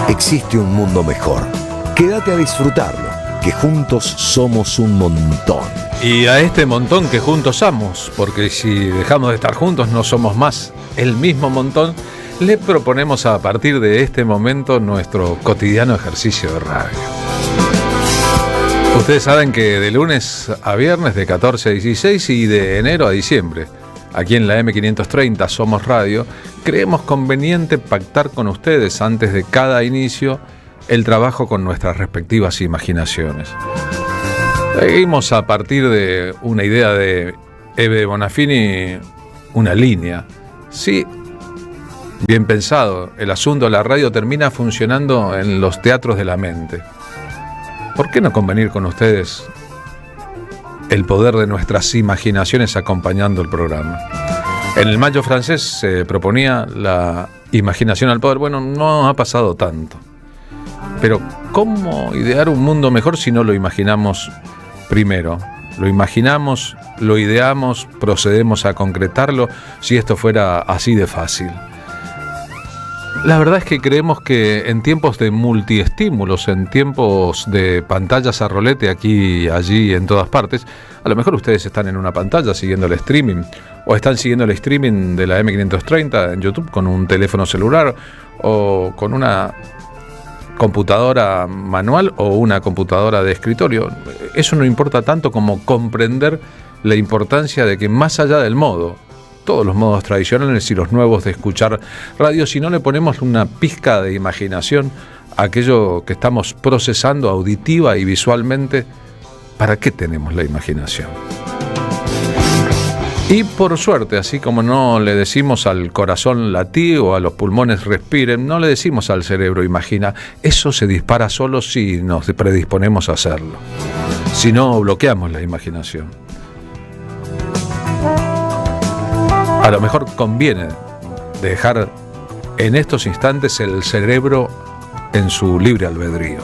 existe un mundo mejor. Quédate a disfrutarlo, que juntos somos un montón. Y a este montón que juntos somos, porque si dejamos de estar juntos no somos más el mismo montón, le proponemos a partir de este momento nuestro cotidiano ejercicio de radio. Ustedes saben que de lunes a viernes, de 14 a 16 y de enero a diciembre, aquí en la M530 Somos Radio, creemos conveniente pactar con ustedes antes de cada inicio el trabajo con nuestras respectivas imaginaciones. Seguimos a partir de una idea de Eve Bonafini, una línea. Sí, bien pensado, el asunto de la radio termina funcionando en los teatros de la mente. ¿Por qué no convenir con ustedes el poder de nuestras imaginaciones acompañando el programa? En el Mayo francés se proponía la imaginación al poder. Bueno, no ha pasado tanto. Pero ¿cómo idear un mundo mejor si no lo imaginamos primero? Lo imaginamos, lo ideamos, procedemos a concretarlo, si esto fuera así de fácil. La verdad es que creemos que en tiempos de multiestímulos, en tiempos de pantallas a rolete aquí, allí, en todas partes, a lo mejor ustedes están en una pantalla siguiendo el streaming, o están siguiendo el streaming de la M530 en YouTube con un teléfono celular, o con una computadora manual o una computadora de escritorio. Eso no importa tanto como comprender la importancia de que más allá del modo, todos los modos tradicionales y los nuevos de escuchar radio, si no le ponemos una pizca de imaginación a aquello que estamos procesando auditiva y visualmente, ¿para qué tenemos la imaginación? Y por suerte, así como no le decimos al corazón latir o a los pulmones respiren, no le decimos al cerebro imagina. Eso se dispara solo si nos predisponemos a hacerlo. Si no, bloqueamos la imaginación. A lo mejor conviene dejar en estos instantes el cerebro en su libre albedrío.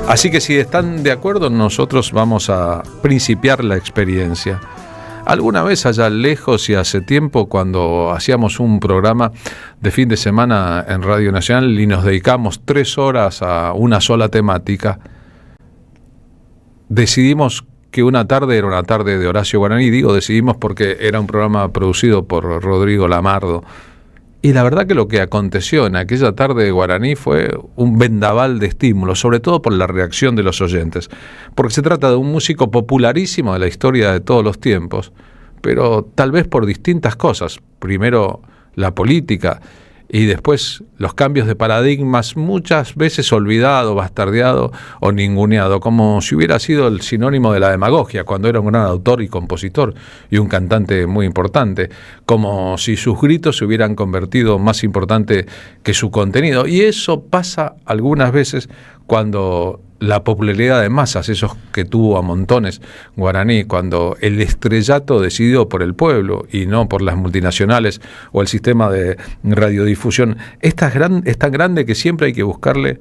Así que si están de acuerdo, nosotros vamos a principiar la experiencia. Alguna vez allá lejos y hace tiempo, cuando hacíamos un programa de fin de semana en Radio Nacional y nos dedicamos 3 horas a una sola temática, decidimos que una tarde era una tarde de Horacio Guaraní. Digo decidimos porque era un programa producido por Rodrigo Lamardo. Y la verdad que lo que aconteció en aquella tarde de Guaraní fue un vendaval de estímulos, sobre todo por la reacción de los oyentes, porque se trata de un músico popularísimo de la historia de todos los tiempos, pero tal vez por distintas cosas. Primero la política y después los cambios de paradigmas, muchas veces olvidado, bastardeado o ninguneado, como si hubiera sido el sinónimo de la demagogia, cuando era un gran autor y compositor y un cantante muy importante, como si sus gritos se hubieran convertido más importante que su contenido. Y eso pasa algunas veces cuando la popularidad de masas, esos que tuvo a montones Guaraní, cuando el estrellato decidido por el pueblo y no por las multinacionales o el sistema de radiodifusión, es tan grande que siempre hay que buscarle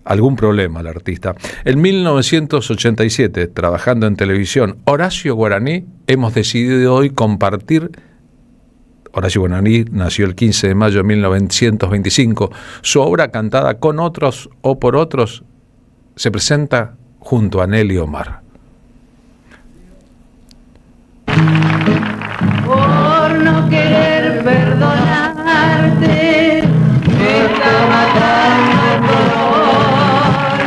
algún problema al artista. En 1987, trabajando en televisión, Horacio Guaraní, hemos decidido hoy compartir. Horacio Guaraní nació el 15 de mayo de 1925. Su obra cantada con otros o por otros se presenta junto a Nelly Omar. Por no querer perdonarte, me está matando el dolor.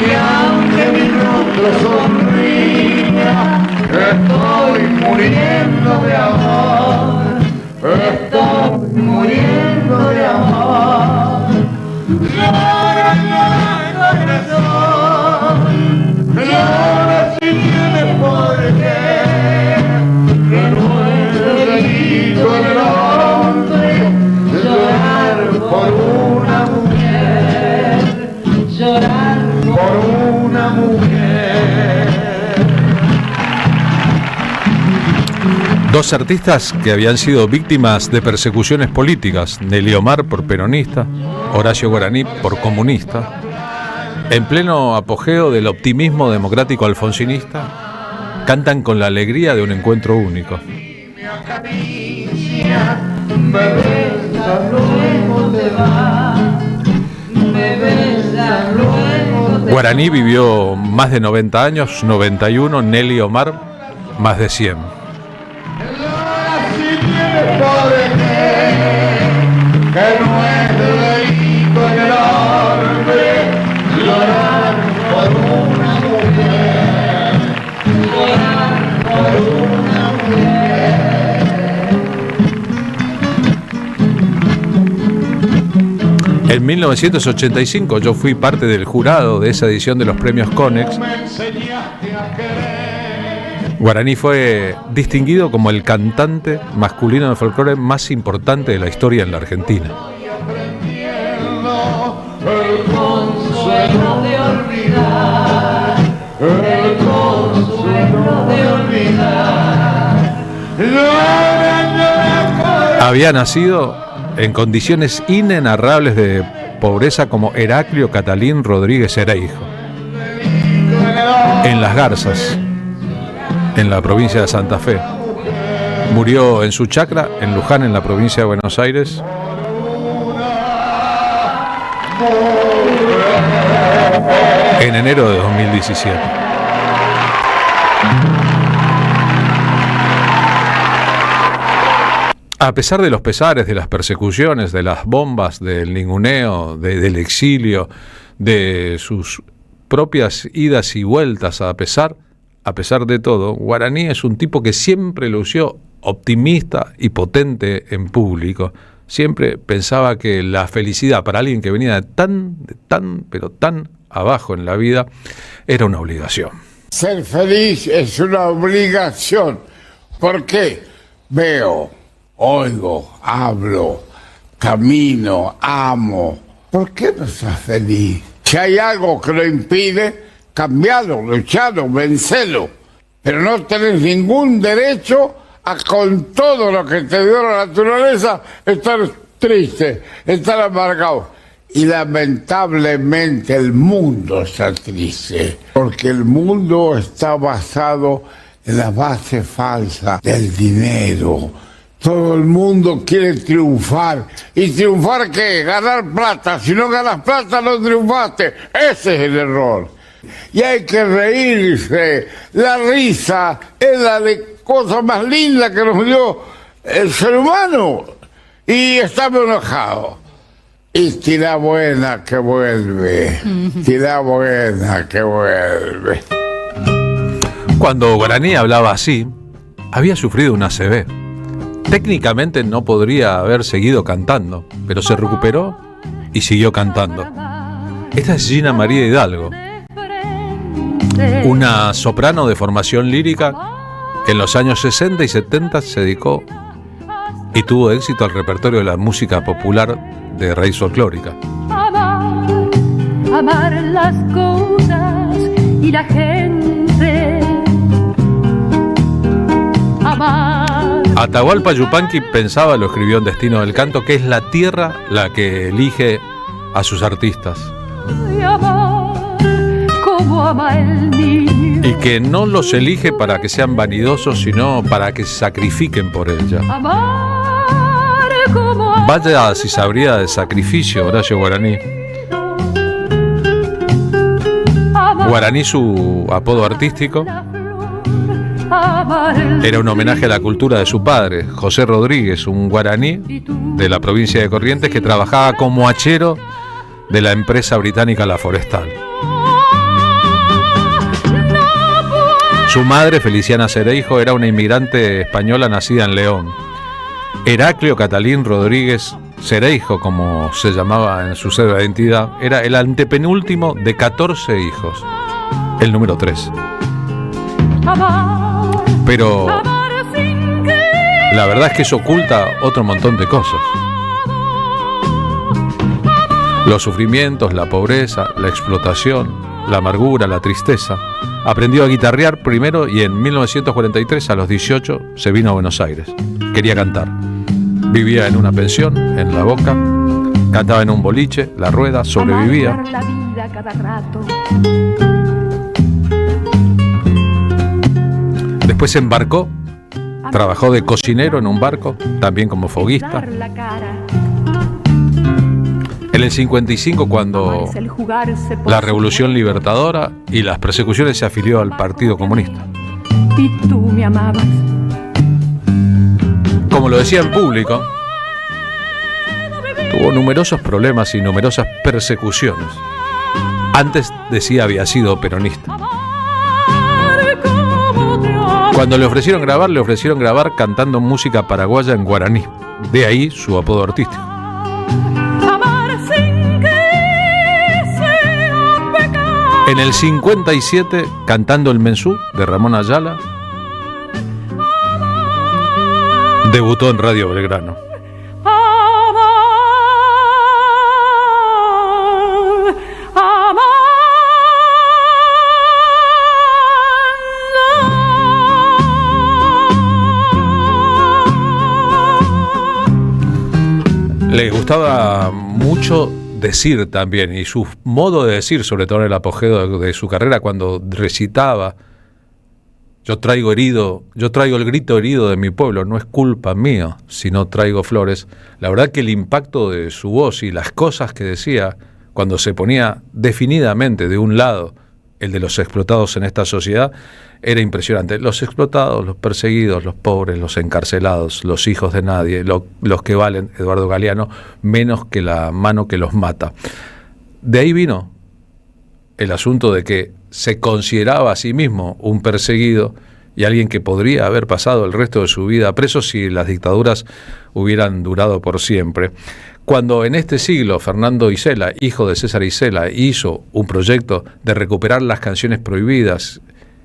Y aunque mi rostro sonría, estoy muriendo de amor. Estoy muriendo de amor. Llora, llora, corazón. Llora si tienes por qué. Que no es delito del hombre llorar por una mujer. Llorar por una mujer. Dos artistas que habían sido víctimas de persecuciones políticas, Nelly Omar por peronista, Horacio Guaraní por comunista, en pleno apogeo del optimismo democrático alfonsinista, cantan con la alegría de un encuentro único. Guaraní vivió más de 90 años, 91, Nelly Omar, más de 100. Si tienes por que no es delito en el hombre llorar por una mujer, llorar por una mujer. En 1985 yo fui parte del jurado de esa edición de los premios Conex. Me enseñaste a querer. Guaraní fue distinguido como el cantante masculino de folclore más importante de la historia en la Argentina. El consuelo de olvidar, el consuelo de olvidar. Había nacido en condiciones inenarrables de pobreza como Heraclio Catalín Rodríguez Cereijo, en Las Garzas, en la provincia de Santa Fe. Murió en su chacra, en Luján, en la provincia de Buenos Aires, en enero de 2017. A pesar de los pesares, de las persecuciones, de las bombas, del ninguneo, del exilio, de sus propias idas y vueltas, a pesar de todo, Guaraní es un tipo que siempre lució optimista y potente en público. Siempre pensaba que la felicidad para alguien que venía de tan abajo en la vida era una obligación. Ser feliz es una obligación. ¿Por qué? Veo, oigo, hablo, camino, amo. ¿Por qué no estás feliz? Si hay algo que lo impide, cambialo, luchalo, vencelo. Pero no tenés ningún derecho a, con todo lo que te dio la naturaleza, estar triste, estar amargado. Y lamentablemente el mundo está triste, porque el mundo está basado en la base falsa del dinero. Todo el mundo quiere triunfar. ¿Y triunfar qué? Ganar plata. Si no ganas plata, no triunfaste. Ese es el error. Y hay que reírse. La risa es la cosa más linda que nos dio el ser humano. Y estamos enojados. Y tira buena que vuelve. Tira buena que vuelve. Cuando Guaraní hablaba así, había sufrido una ACV. Técnicamente no podría haber seguido cantando, pero se recuperó y siguió cantando. Esta es Gina María Hidalgo, una soprano de formación lírica que en los años 60 y 70 se dedicó y tuvo éxito al repertorio de la música popular de raíz folclórica. Amar las cosas y la gente. Amar. Atahualpa Yupanqui pensaba, lo escribió en Destino del Canto, que es la tierra la que elige a sus artistas. Y que no los elige para que sean vanidosos, sino para que se sacrifiquen por ella. Vaya si sabría de sacrificio Horacio Guaraní. Guaraní, su apodo artístico, era un homenaje a la cultura de su padre, José Rodríguez, un guaraní de la provincia de Corrientes que trabajaba como hachero de la empresa británica La Forestal. Su madre, Feliciana Cereijo, era una inmigrante española nacida en León. Heraclio Catalín Rodríguez Cereijo, como se llamaba en su cédula de identidad, era el antepenúltimo de 14 hijos, el número 3. Pero la verdad es que eso oculta otro montón de cosas. Los sufrimientos, la pobreza, la explotación, la amargura, la tristeza. Aprendió a guitarrear primero y en 1943, a los 18, se vino a Buenos Aires. Quería cantar. Vivía en una pensión, en La Boca. Cantaba en un boliche, La Rueda, sobrevivía. Después se embarcó, trabajó de cocinero en un barco, también como foguista. En el 55, cuando Es el jugarse por la Revolución Libertadora y las persecuciones, se afilió al Partido Comunista. y tú me amabas. Como lo decía en público, tuvo numerosos problemas y numerosas persecuciones. Antes decía había sido peronista. Cuando le ofrecieron grabar cantando música paraguaya en guaraní. De ahí su apodo artístico. Amar sin que sea pecado. En el 57, cantando el Mensú de Ramón Ayala, debutó en Radio Belgrano. Le gustaba mucho decir también, y su modo de decir, sobre todo en el apogeo de su carrera, cuando recitaba: yo traigo el grito herido de mi pueblo, no es culpa mía si no traigo flores. La verdad que el impacto de su voz y las cosas que decía, cuando se ponía definidamente de un lado, el de los explotados en esta sociedad, era impresionante. Los explotados, los perseguidos, los pobres, los encarcelados, los hijos de nadie, los que valen, Eduardo Galeano, menos que la mano que los mata. De ahí vino el asunto de que se consideraba a sí mismo un perseguido y alguien que podría haber pasado el resto de su vida preso si las dictaduras hubieran durado por siempre. Cuando en este siglo Fernando Isela, hijo de César Isela, hizo un proyecto de recuperar las canciones prohibidas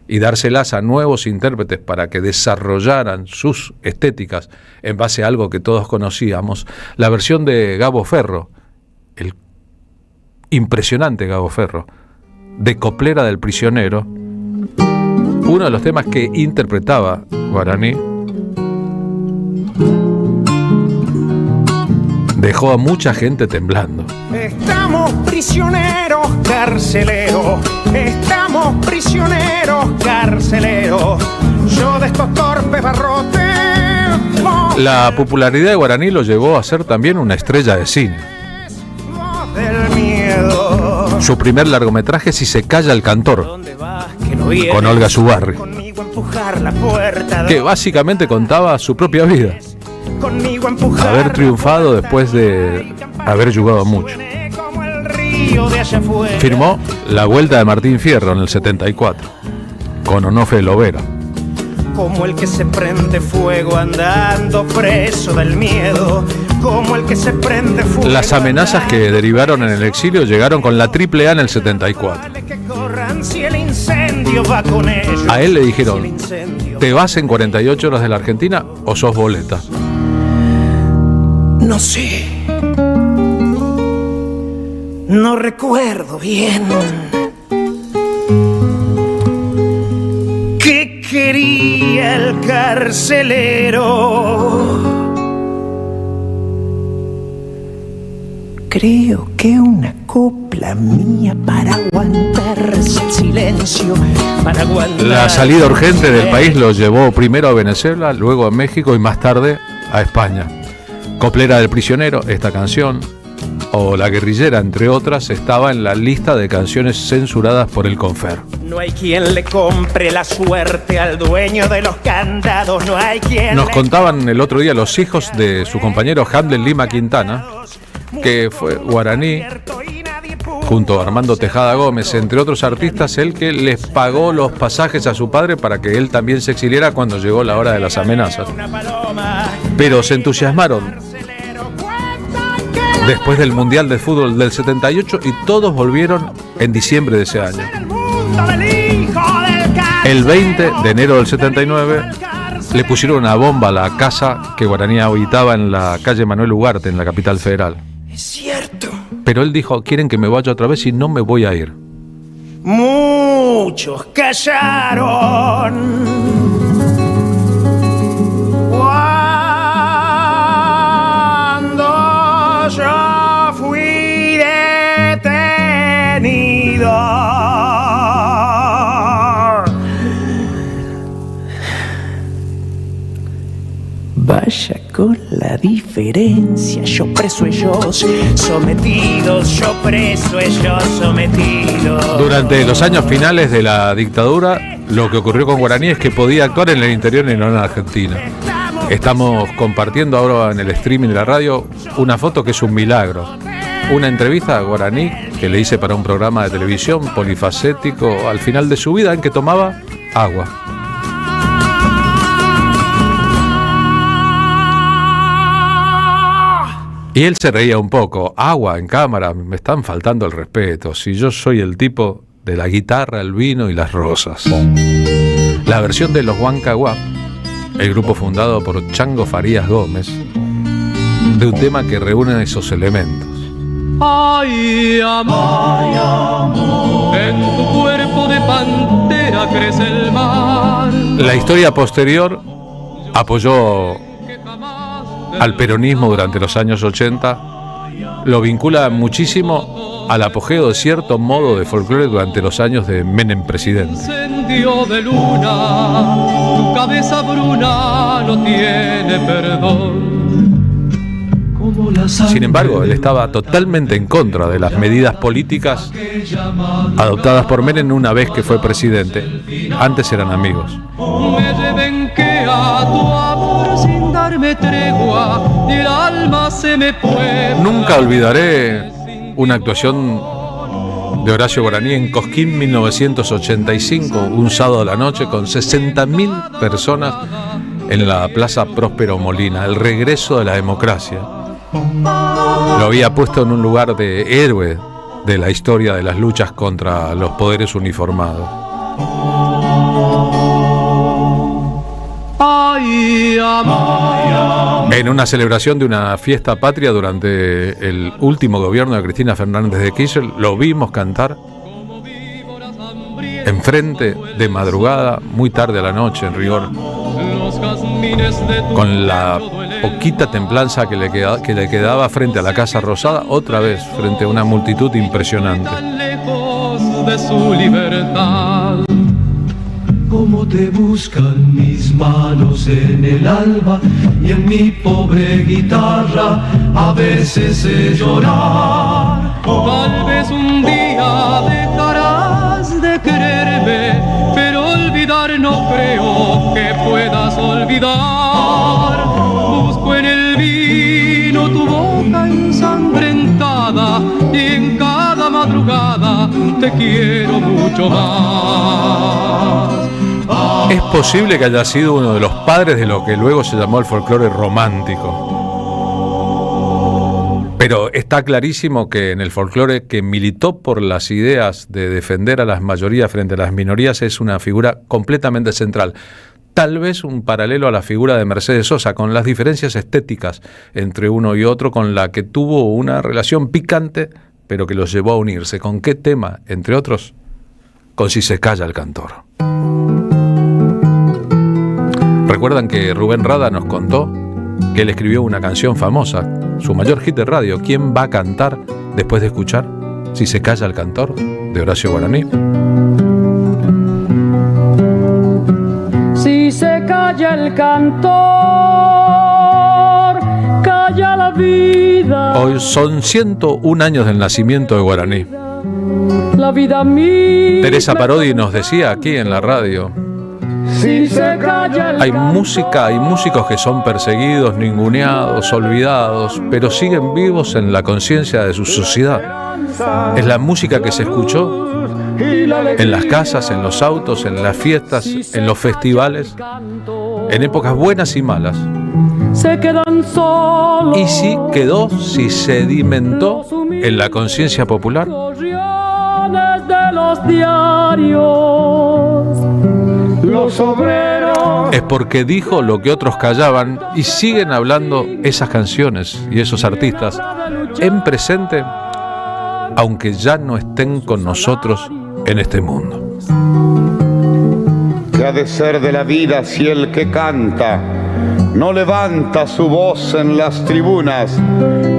y dárselas a nuevos intérpretes para que desarrollaran sus estéticas en base a algo que todos conocíamos, la versión de Gabo Ferro, el impresionante Gabo Ferro, de Coplera del Prisionero, uno de los temas que interpretaba Guaraní, dejó a mucha gente temblando. Estamos prisioneros carceleros, estamos prisioneros carceleros, yo de estos torpes barrotes. La popularidad de Guaraní lo llevó a ser también una estrella de cine. Del miedo. Su primer largometraje, Si se calla el cantor, ¿Dónde vas que no vienes? con Olga Zubarry, Conmigo a empujar la puerta. que básicamente contaba su propia vida. Conmigo a empujar Haber triunfado después de haber jugado mucho. como el río de allá afuera. Firmó La Vuelta de Martín Fierro en el 74, con Onofre Lovera. Como el que se prende fuego andando preso del miedo. Como el que se prende fuego. Las amenazas que derivaron en el exilio llegaron con la AAA en el 74. Que corran si el incendio va con ellos. A él le Si el dijeron: incendio ¿te vas en 48 horas de la Argentina o sos boleta? No sé. No recuerdo bien. ¿Qué quería el carcelero? Creo que una copla mía para aguantarse el silencio, para aguantar. La salida urgente del país lo llevó primero a Venezuela, luego a México y más tarde a España. Coplera del Prisionero, esta canción, o La Guerrillera, entre otras, estaba en la lista de canciones censuradas por el Confer. No hay quien le compre la suerte al dueño de los candados, no hay quien. Nos contaban el otro día los hijos de su compañero Hamlet Lima Quintana, que fue Guaraní, junto a Armando Tejada Gómez, entre otros artistas, el que les pagó los pasajes a su padre para que él también se exiliara cuando llegó la hora de las amenazas. Pero se entusiasmaron después del Mundial de Fútbol del 78 y todos volvieron en diciembre de ese año. El 20 de enero del 79 le pusieron una bomba a la casa que Guaraní habitaba en la calle Manuel Ugarte, en la capital federal. Es cierto. Pero él dijo: quieren que me vaya otra vez y no me voy a ir. Muchos callaron. Cuando yo fui detenido. Vaya con la diferencia. Yo preso, ellos sometidos. Yo preso, ellos sometidos. Durante los años finales de la dictadura, lo que ocurrió con Guaraní es que podía actuar en el interior y no en Argentina. Estamos compartiendo ahora en el streaming de la radio una foto que es un milagro. Una entrevista a Guaraní que le hice para un programa de televisión polifacético al final de su vida en que tomaba agua. Y él se reía un poco. Agua en cámara, me están faltando el respeto. Si yo soy el tipo de la guitarra, el vino y las rosas. La versión de los Huancahuá, el grupo fundado por Chango Farías Gómez, de un tema que reúne esos elementos. Ay, amor, en tu cuerpo de pantera crece el mar. La historia posterior apoyó al peronismo durante los años 80, lo vincula muchísimo al apogeo de cierto modo de folclore durante los años de Menem presidente. Incendio de luna, tu cabeza bruna no tiene perdón. Sin embargo, él estaba totalmente en contra de las medidas políticas adoptadas por Menem una vez que fue presidente. Antes eran amigos. Me rebenquea tu amor sin darme tregua y el alma se me puebla. Nunca olvidaré una actuación de Horacio Guaraní en Cosquín 1985, un sábado a la noche con 60.000 personas en la Plaza Próspero Molina, el regreso de la democracia. Lo había puesto en un lugar de héroe de la historia de las luchas contra los poderes uniformados. Ay, amor. En una celebración de una fiesta patria durante el último gobierno de Cristina Fernández de Kirchner, lo vimos cantar enfrente de madrugada, muy tarde a la noche en rigor, con la poquita templanza que le quedaba frente a la Casa Rosada, otra vez frente a una multitud impresionante. Tan lejos de su libertad. Cómo te buscan mis manos en el alba y en mi pobre guitarra a veces sé llorar. Tal vez un día dejarás de quererme, pero olvidar no creo que puedas olvidar. Busco en el vino tu boca ensangrentada y en cada madrugada te quiero mucho más. Es posible que haya sido uno de los padres de lo que luego se llamó el folclore romántico. Pero está clarísimo que en el folclore que militó por las ideas de defender a las mayorías frente a las minorías es una figura completamente central. Tal vez un paralelo a la figura de Mercedes Sosa, con las diferencias estéticas entre uno y otro, con la que tuvo una relación picante, pero que los llevó a unirse. ¿Con qué tema? Entre otros, con Si se calla el cantor. ¿Recuerdan que Rubén Rada nos contó que él escribió una canción famosa, su mayor hit de radio? ¿Quién va a cantar después de escuchar Si se calla el cantor? De Horacio Guaraní. Si se calla el cantor, calla la vida. Hoy son 101 años del nacimiento de Guaraní. La vida mía. Teresa Parodi nos decía aquí en la radio: Si se calla el hay música, hay músicos que son perseguidos, ninguneados, olvidados, pero siguen vivos en la conciencia de su sociedad. Es la música que se escuchó en las casas, en los autos, en las fiestas, en los festivales, en épocas buenas y malas. se quedan solos. Y sí quedó, sí sedimentó en la conciencia popular. Gorriones de los diarios, los obreros. Es porque dijo lo que otros callaban y siguen hablando esas canciones y esos artistas en presente, aunque ya no estén con nosotros en este mundo. ¿Qué ha de ser de la vida si el que canta no levanta su voz en las tribunas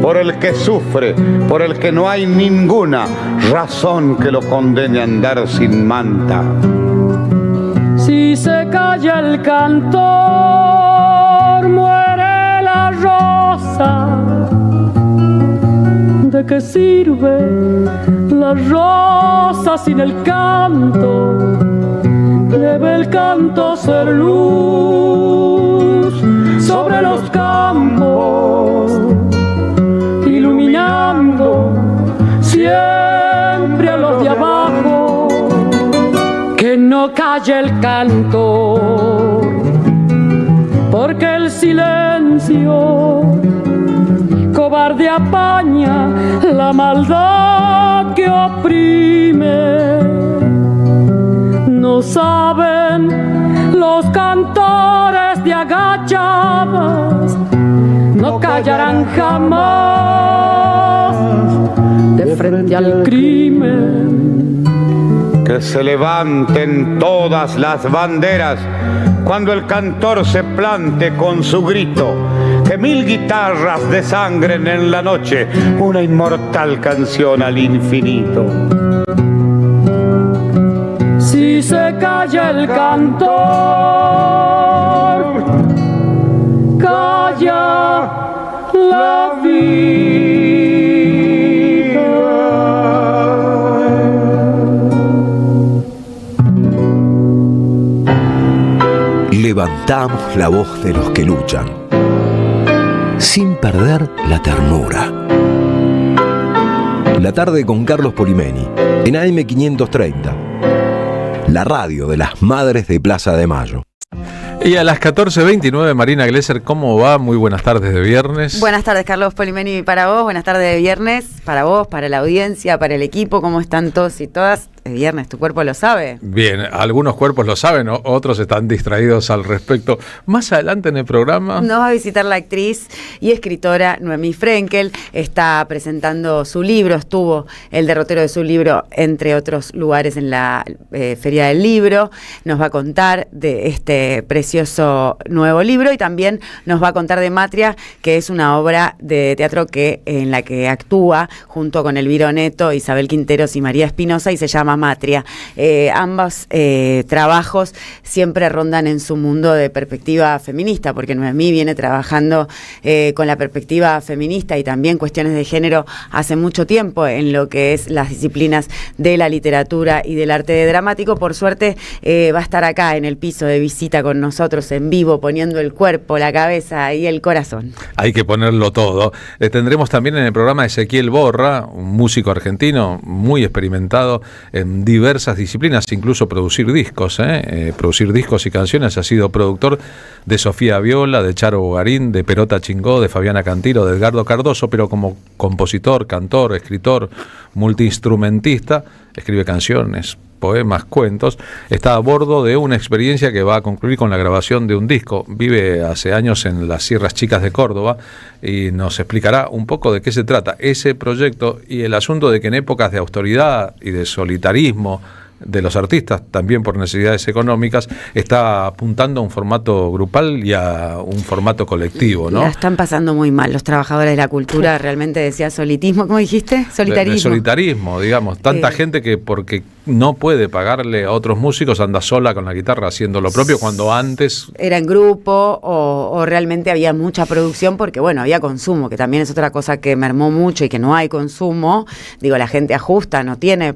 por el que sufre, por el que no hay ninguna razón que lo condene a andar sin manta? Si se calla el cantor, muere la rosa. rosa. ¿De qué sirve la rosa sin el canto? Debe el canto ser luz sobre los campos, iluminando siempre a los de abajo. Que no calle el canto, porque el silencio cobarde apaña la maldad que oprime. No saben los cantores de agachadas, no callarán jamás de frente al crimen. Que se levanten todas las banderas cuando el cantor se plante con su grito. Que 1000 guitarras desangren en la noche una inmortal canción al infinito. Si se calla el cantor, calla la vida. Levantamos la voz de los que luchan, sin perder la ternura. La tarde con Carlos Polimeni, en AM530. La radio de las madres de Plaza de Mayo. Y a las 14:29, Marina Glesser, ¿cómo va? Muy buenas tardes de viernes. Buenas tardes, Carlos Polimeni, para vos. Buenas tardes de viernes, para vos, para la audiencia, para el equipo. ¿Cómo están todos y todas? Es viernes, ¿tu cuerpo lo sabe? Bien, algunos cuerpos lo saben, otros están distraídos al respecto. Más adelante en el programa nos va a visitar la actriz y escritora Noemí Frenkel. Está presentando su libro, estuvo el derrotero de su libro, entre otros lugares, en la Feria del Libro. Nos va a contar de este precioso nuevo libro y también nos va a contar de Matria, que es una obra de teatro en la que actúa junto con Elvira Neto, Isabel Quinteros y María Espinosa, y se llama Matria. Ambos trabajos siempre rondan en su mundo de perspectiva feminista, porque Noemí viene trabajando con la perspectiva feminista y también cuestiones de género hace mucho tiempo en lo que es las disciplinas de la literatura y del arte dramático. Por suerte va a estar acá en el piso de visita con nosotros en vivo, poniendo el cuerpo, la cabeza y el corazón. Hay que ponerlo todo. Tendremos también en el programa a Ezequiel Borra, un músico argentino muy experimentado en diversas disciplinas, incluso producir discos y canciones. Ha sido productor de Sofía Viola, de Charo Bogarín, de Perota Chingó, de Fabiana Cantilo, de Edgardo Cardoso, pero como compositor, cantor, escritor, multiinstrumentista, escribe canciones, poemas, cuentos. Está a bordo de una experiencia que va a concluir con la grabación de un disco. Vive hace años en las Sierras Chicas de Córdoba y nos explicará un poco de qué se trata ese proyecto y el asunto de que en épocas de austeridad y de solitarismo de los artistas, también por necesidades económicas, está apuntando a un formato grupal y a un formato colectivo, ¿no? La están pasando muy mal los trabajadores de la cultura. Realmente decía solitismo, ¿cómo dijiste? Solitarismo. De solitarismo, digamos. Tanta gente que porque no puede pagarle a otros músicos anda sola con la guitarra haciendo lo propio, cuando antes era en grupo o realmente había mucha producción, porque bueno, había consumo, que también es otra cosa que mermó mucho y que no hay consumo. Digo, la gente ajusta, no tiene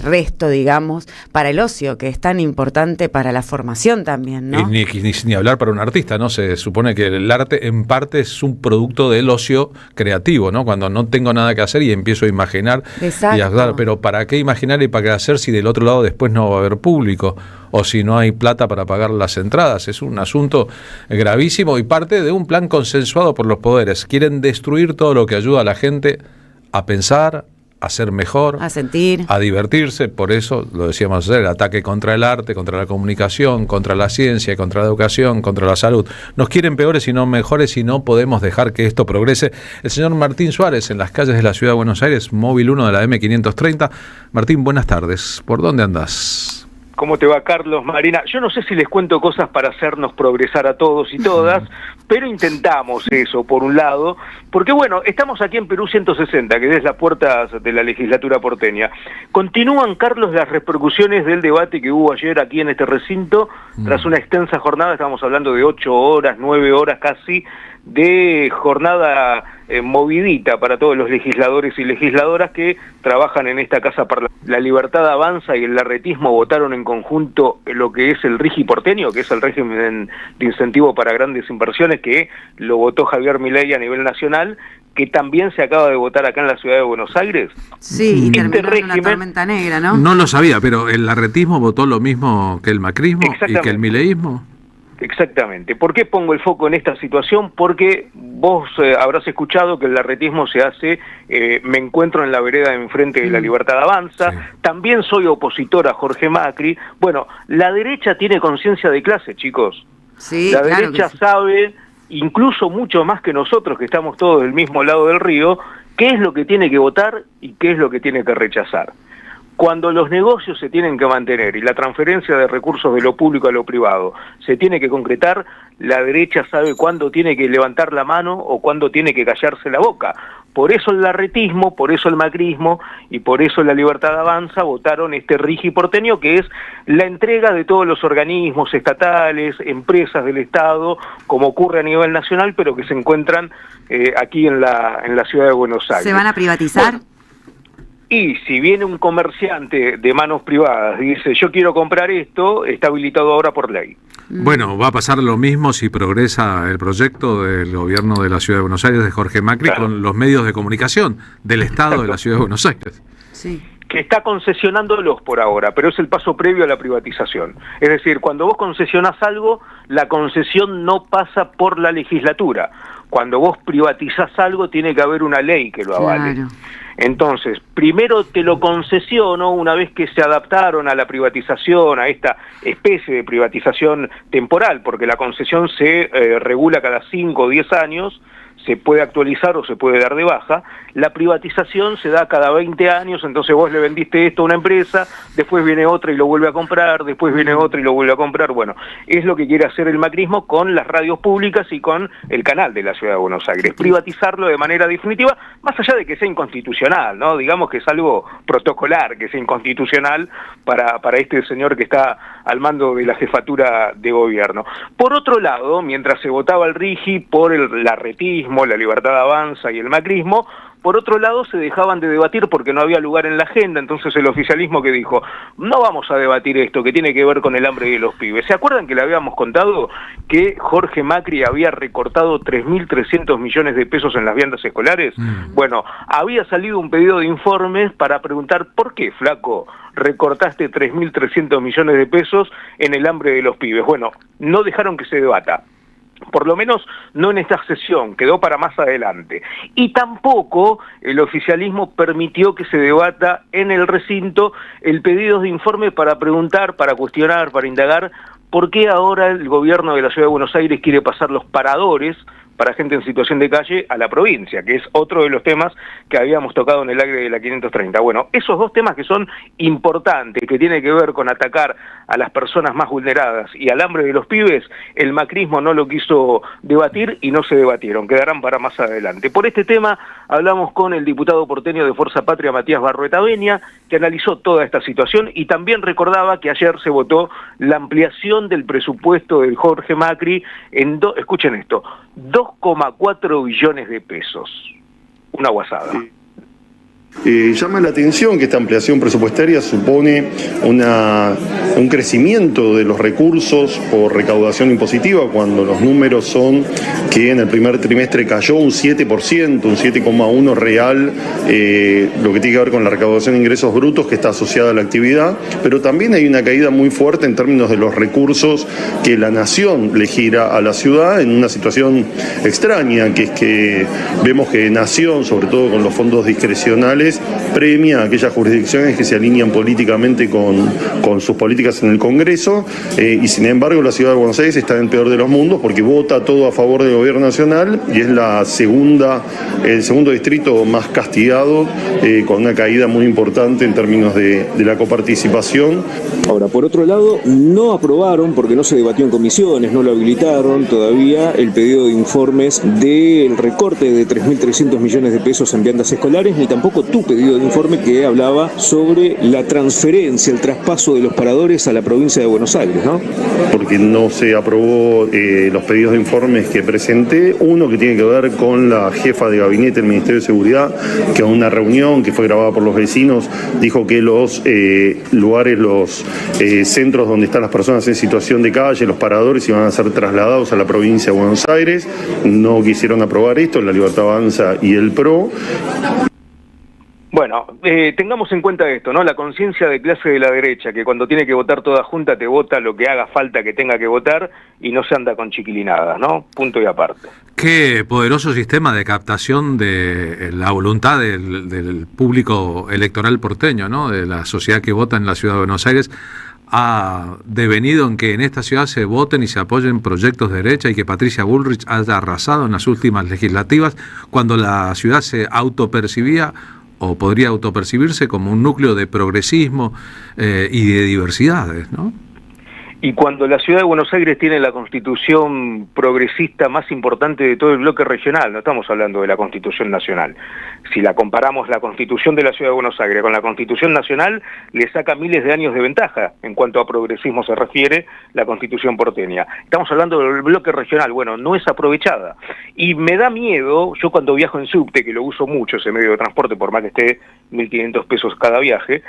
resto, digamos, para el ocio, que es tan importante para la formación también, ¿no? Y ni hablar para un artista, ¿no? Se supone que el arte en parte es un producto del ocio creativo, ¿no? Cuando no tengo nada que hacer y empiezo a imaginar. Exacto. Y a hablar, pero ¿para qué imaginar y para qué hacer si del otro lado después no va a haber público? O si no hay plata para pagar las entradas. Es un asunto gravísimo y parte de un plan consensuado por los poderes. Quieren destruir todo lo que ayuda a la gente a pensar, a ser mejor, a sentir, a divertirse. Por eso, lo decíamos ayer, el ataque contra el arte, contra la comunicación, contra la ciencia, contra la educación, contra la salud. Nos quieren peores y no mejores y no podemos dejar que esto progrese. El señor Martín Suárez, en las calles de la Ciudad de Buenos Aires, móvil 1 de la M530. Martín, buenas tardes. ¿Por dónde andás? ¿Cómo te va, Carlos, Marina? Yo no sé si les cuento cosas para hacernos progresar a todos y todas, pero intentamos eso, por un lado, porque bueno, estamos aquí en Perú 160, que es la puerta de la legislatura porteña. Continúan, Carlos, las repercusiones del debate que hubo ayer aquí en este recinto, tras una extensa jornada, estamos hablando de 8 horas, 9 horas casi, de jornada movidita para todos los legisladores y legisladoras que trabajan en esta casa parlamentaria. La Libertad Avanza y el larretismo votaron en conjunto lo que es el RIGI porteño, que es el régimen de incentivo para grandes inversiones, que lo votó Javier Milei a nivel nacional, que también se acaba de votar acá en la ciudad de Buenos Aires. Sí, y terminó en una tormenta negra, ¿no? No lo sabía, pero ¿el larretismo votó lo mismo que el macrismo y que el mileísmo? Exactamente. ¿Por qué pongo el foco en esta situación? Porque vos habrás escuchado que el larretismo se hace, me encuentro en la vereda de enfrente de la Libertad Avanza, sí. También soy opositor a Jorge Macri. Bueno, la derecha tiene conciencia de clase, chicos. Sí, la claro derecha sí. sabe, incluso mucho más que nosotros, que estamos todos del mismo lado del río, qué es lo que tiene que votar y qué es lo que tiene que rechazar. Cuando los negocios se tienen que mantener y la transferencia de recursos de lo público a lo privado se tiene que concretar, la derecha sabe cuándo tiene que levantar la mano o cuándo tiene que callarse la boca. Por eso el larretismo, por eso el macrismo y por eso la Libertad Avanza votaron este RIGI porteño, que es la entrega de todos los organismos estatales, empresas del Estado, como ocurre a nivel nacional, pero que se encuentran aquí en la ciudad de Buenos Aires. ¿Se van a privatizar? Bueno, y si viene un comerciante de manos privadas y dice, yo quiero comprar esto, está habilitado ahora por ley. Bueno, va a pasar lo mismo si progresa el proyecto del gobierno de la Ciudad de Buenos Aires de Jorge Macri, claro, con los medios de comunicación del Estado. Exacto. De la Ciudad de Buenos Aires. Sí. Que está concesionándolos por ahora, pero es el paso previo a la privatización. Es decir, cuando vos concesionás algo, la concesión no pasa por la legislatura. Cuando vos privatizás algo, tiene que haber una ley que lo avale. Claro. Entonces, primero te lo concesiono una vez que se adaptaron a la privatización, a esta especie de privatización temporal, porque la concesión se regula cada 5 o 10 años, se puede actualizar o se puede dar de baja. La privatización se da cada 20 años, entonces vos le vendiste esto a una empresa, después viene otra y lo vuelve a comprar, después viene otra y lo vuelve a comprar. Bueno, es lo que quiere hacer el macrismo con las radios públicas y con el canal de la Ciudad de Buenos Aires, privatizarlo de manera definitiva, más allá de que sea inconstitucional, ¿no? Digamos que es algo protocolar, que sea inconstitucional para este señor que está al mando de la jefatura de gobierno. Por otro lado, mientras se votaba el RIGI por el larretismo, la Libertad Avanza y el macrismo, por otro lado se dejaban de debatir porque no había lugar en la agenda. Entonces el oficialismo que dijo, no vamos a debatir esto que tiene que ver con el hambre de los pibes. ¿Se acuerdan que le habíamos contado que Jorge Macri había recortado 3.300 millones de pesos en las viandas escolares? Bueno, había salido un pedido de informes para preguntar, ¿por qué, flaco, recortaste 3.300 millones de pesos en el hambre de los pibes? Bueno, no dejaron que se debata. Por lo menos no en esta sesión, quedó para más adelante. Y tampoco el oficialismo permitió que se debata en el recinto el pedido de informe para preguntar, para cuestionar, para indagar por qué ahora el gobierno de la Ciudad de Buenos Aires quiere pasar los paradores para gente en situación de calle a la provincia, que es otro de los temas que habíamos tocado en el aire de la 530. Bueno, esos dos temas que son importantes, que tienen que ver con atacar a las personas más vulneradas y al hambre de los pibes, el macrismo no lo quiso debatir y no se debatieron, quedarán para más adelante. Por este tema hablamos con el diputado porteño de Fuerza Patria, Matías Barrueta Benia, que analizó toda esta situación y también recordaba que ayer se votó la ampliación del presupuesto del Jorge Macri en, escuchen esto, 2,4 billones de pesos. Una guasada. Llama la atención que esta ampliación presupuestaria supone un crecimiento de los recursos por recaudación impositiva, cuando los números son que en el primer trimestre cayó un 7%, un 7,1% real, lo que tiene que ver con la recaudación de ingresos brutos que está asociada a la actividad, pero también hay una caída muy fuerte en términos de los recursos que la nación le gira a la ciudad en una situación extraña, que es que vemos que Nación, sobre todo con los fondos discrecionales, premia a aquellas jurisdicciones que se alinean políticamente con sus políticas en el Congreso, y sin embargo la Ciudad de Buenos Aires está en el peor de los mundos porque vota todo a favor del gobierno nacional y es el segundo distrito más castigado, con una caída muy importante en términos de la coparticipación. Ahora, por otro lado, no aprobaron, porque no se debatió en comisiones, no lo habilitaron todavía, el pedido de informes del recorte de 3.300 millones de pesos en viandas escolares, ni tampoco tu pedido de informe que hablaba sobre la transferencia, el traspaso de los paradores a la provincia de Buenos Aires, ¿no? Porque no se aprobó los pedidos de informes que presenté. Uno que tiene que ver con la jefa de gabinete del Ministerio de Seguridad, que en una reunión que fue grabada por los vecinos dijo que los lugares, los centros donde están las personas en situación de calle, los paradores, iban a ser trasladados a la provincia de Buenos Aires. No quisieron aprobar esto, La Libertad Avanza y el PRO. Bueno, tengamos en cuenta esto, ¿no? La conciencia de clase de la derecha, que cuando tiene que votar toda junta te vota lo que haga falta que tenga que votar y no se anda con chiquilinadas, ¿no? Punto y aparte. Qué poderoso sistema de captación de la voluntad del público electoral porteño, ¿no? De la sociedad que vota en la ciudad de Buenos Aires. Ha devenido en que en esta ciudad se voten y se apoyen proyectos de derecha y que Patricia Bullrich haya arrasado en las últimas legislativas cuando la ciudad se autopercibía o podría autopercibirse como un núcleo de progresismo y de diversidades, ¿no? Y cuando la ciudad de Buenos Aires tiene la constitución progresista más importante de todo el bloque regional, no estamos hablando de la constitución nacional. Si la comparamos la constitución de la ciudad de Buenos Aires con la constitución nacional, le saca miles de años de ventaja en cuanto a progresismo se refiere la constitución porteña. Estamos hablando del bloque regional, bueno, no es aprovechada. Y me da miedo, yo cuando viajo en subte, que lo uso mucho ese medio de transporte, por más que esté 1.500 pesos cada viaje,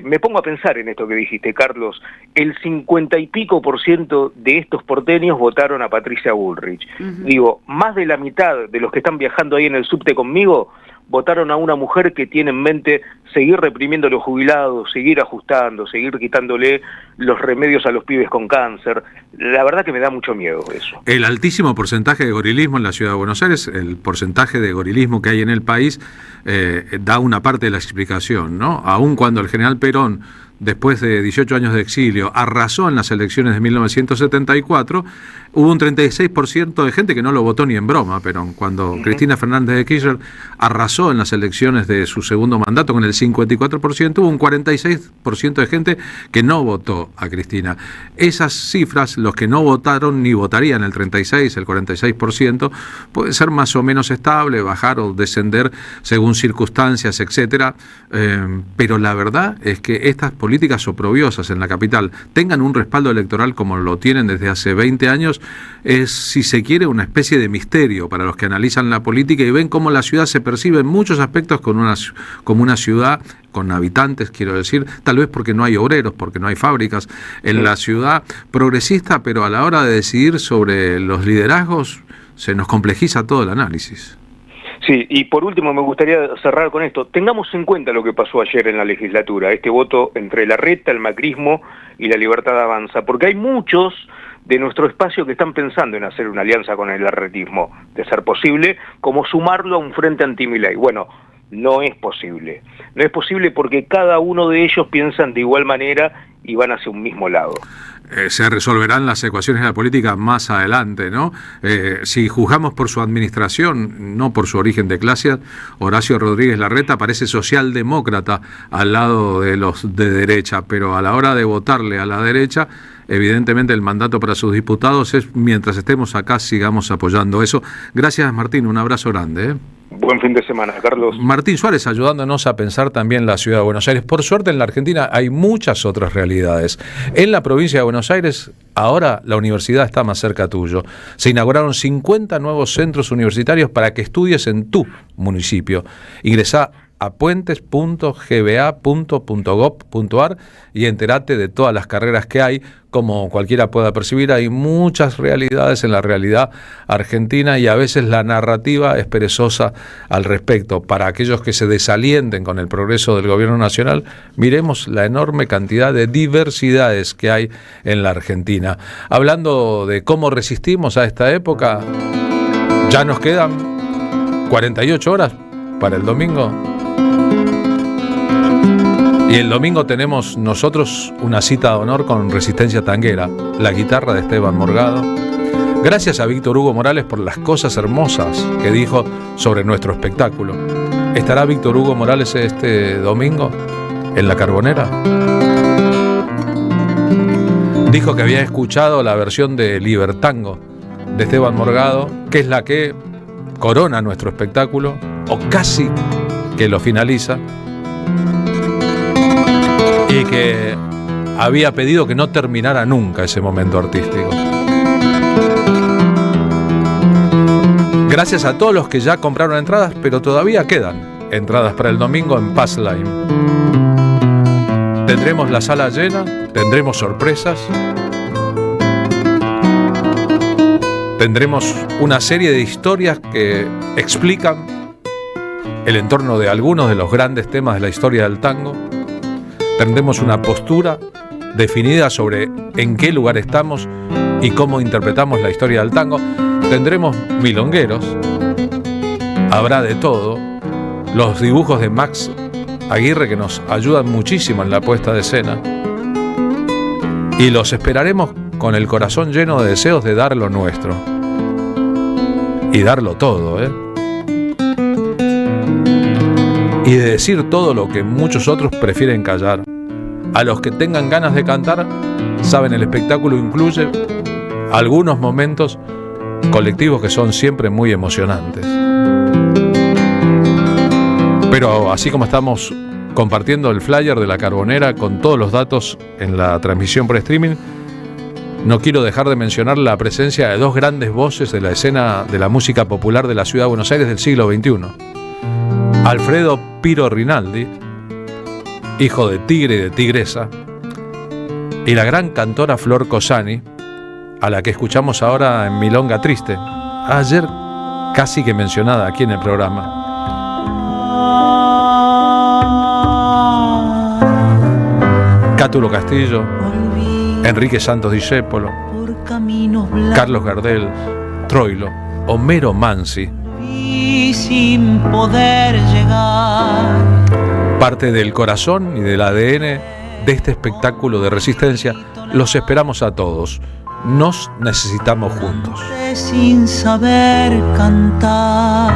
me pongo a pensar en esto que dijiste, Carlos. El 50 y pico % de estos porteños votaron a Patricia Bullrich. Digo, más de la mitad de los que están viajando ahí en el subte conmigo votaron a una mujer que tiene en mente seguir reprimiendo a los jubilados, seguir ajustando, seguir quitándole los remedios a los pibes con cáncer. La verdad que me da mucho miedo eso. El altísimo porcentaje de gorilismo en la ciudad de Buenos Aires, el porcentaje de gorilismo que hay en el país, da una parte de la explicación, ¿no? Aun cuando el general Perón, después de 18 años de exilio, arrasó en las elecciones de 1974, hubo un 36% de gente que no lo votó ni en broma, Perón. Cuando Cristina Fernández de Kirchner arrasó en las elecciones de su segundo mandato con el 54%, hubo un 46% de gente que no votó a Cristina. Esas cifras, los que no votaron ni votarían, el 36, el 46%, puede ser más o menos estable, bajar o descender según circunstancias, etcétera. Pero la verdad es que estas políticas oprobiosas en la capital tengan un respaldo electoral como lo tienen desde hace 20 años, es, si se quiere, una especie de misterio para los que analizan la política y ven cómo la ciudad se percibe en muchos aspectos como una ciudad con habitantes, quiero decir, tal vez porque no hay obreros, porque no hay fábricas, en la ciudad progresista, pero a la hora de decidir sobre los liderazgos se nos complejiza todo el análisis. Sí, y por último me gustaría cerrar con esto. Tengamos en cuenta lo que pasó ayer en la legislatura, este voto entre la Reta, el macrismo y la Libertad Avanza, porque hay muchos de nuestro espacio que están pensando en hacer una alianza con el arretismo, de ser posible, como sumarlo a un frente anti-Milei. Bueno, no es posible. No es posible porque cada uno de ellos piensan de igual manera y van hacia un mismo lado. Se resolverán las ecuaciones de la política más adelante, ¿no? Si juzgamos por su administración, no por su origen de clase, Horacio Rodríguez Larreta parece socialdemócrata al lado de los de derecha, pero a la hora de votarle a la derecha, evidentemente el mandato para sus diputados es, mientras estemos acá, sigamos apoyando eso. Gracias, Martín, un abrazo grande, ¿eh? Buen fin de semana, Carlos. Martín Suárez ayudándonos a pensar también la ciudad de Buenos Aires. Por suerte en la Argentina hay muchas otras realidades. En la provincia de Buenos Aires, ahora la universidad está más cerca tuyo. Se inauguraron 50 nuevos centros universitarios para que estudies en tu municipio. Ingresá a puentes.gba.gov.ar y entérate de todas las carreras que hay. Como cualquiera pueda percibir, hay muchas realidades en la realidad argentina y a veces la narrativa es perezosa al respecto. Para aquellos que se desalienten con el progreso del gobierno nacional, miremos la enorme cantidad de diversidades que hay en la Argentina. Hablando de cómo resistimos a esta época, ya nos quedan 48 horas para el domingo. Y el domingo tenemos nosotros una cita de honor con Resistencia Tanguera, la guitarra de Esteban Morgado. Gracias a Víctor Hugo Morales por las cosas hermosas que dijo sobre nuestro espectáculo. ¿Estará Víctor Hugo Morales este domingo en La Carbonera? Dijo que había escuchado la versión de Libertango de Esteban Morgado, que es la que corona nuestro espectáculo, o casi que lo finaliza y que había pedido que no terminara nunca ese momento artístico. Gracias a todos los que ya compraron entradas, pero todavía quedan entradas para el domingo en Pass Line. Tendremos la sala llena, tendremos sorpresas, tendremos una serie de historias que explican el entorno de algunos de los grandes temas de la historia del tango. Tendremos una postura definida sobre en qué lugar estamos y cómo interpretamos la historia del tango. Tendremos milongueros, habrá de todo, los dibujos de Max Aguirre que nos ayudan muchísimo en la puesta de escena, y los esperaremos con el corazón lleno de deseos de dar lo nuestro y darlo todo, y de decir todo lo que muchos otros prefieren callar. A los que tengan ganas de cantar, saben, el espectáculo incluye algunos momentos colectivos que son siempre muy emocionantes. Pero así como estamos compartiendo el flyer de la Carbonera con todos los datos en la transmisión por streaming, no quiero dejar de mencionar la presencia de dos grandes voces de la escena de la música popular de la ciudad de Buenos Aires del siglo XXI. Alfredo Piro Rinaldi, hijo de Tigre y de Tigresa, y la gran cantora Flor Cosani, a la que escuchamos ahora en Milonga Triste, ayer casi que mencionada aquí en el programa. Cátulo Castillo, Enrique Santos Discépolo, Carlos Gardel, Troilo, Homero Mansi. Sin poder llegar. Parte del corazón y del ADN de este espectáculo de resistencia. Los esperamos a todos. Nos necesitamos juntos. Sin saber cantar.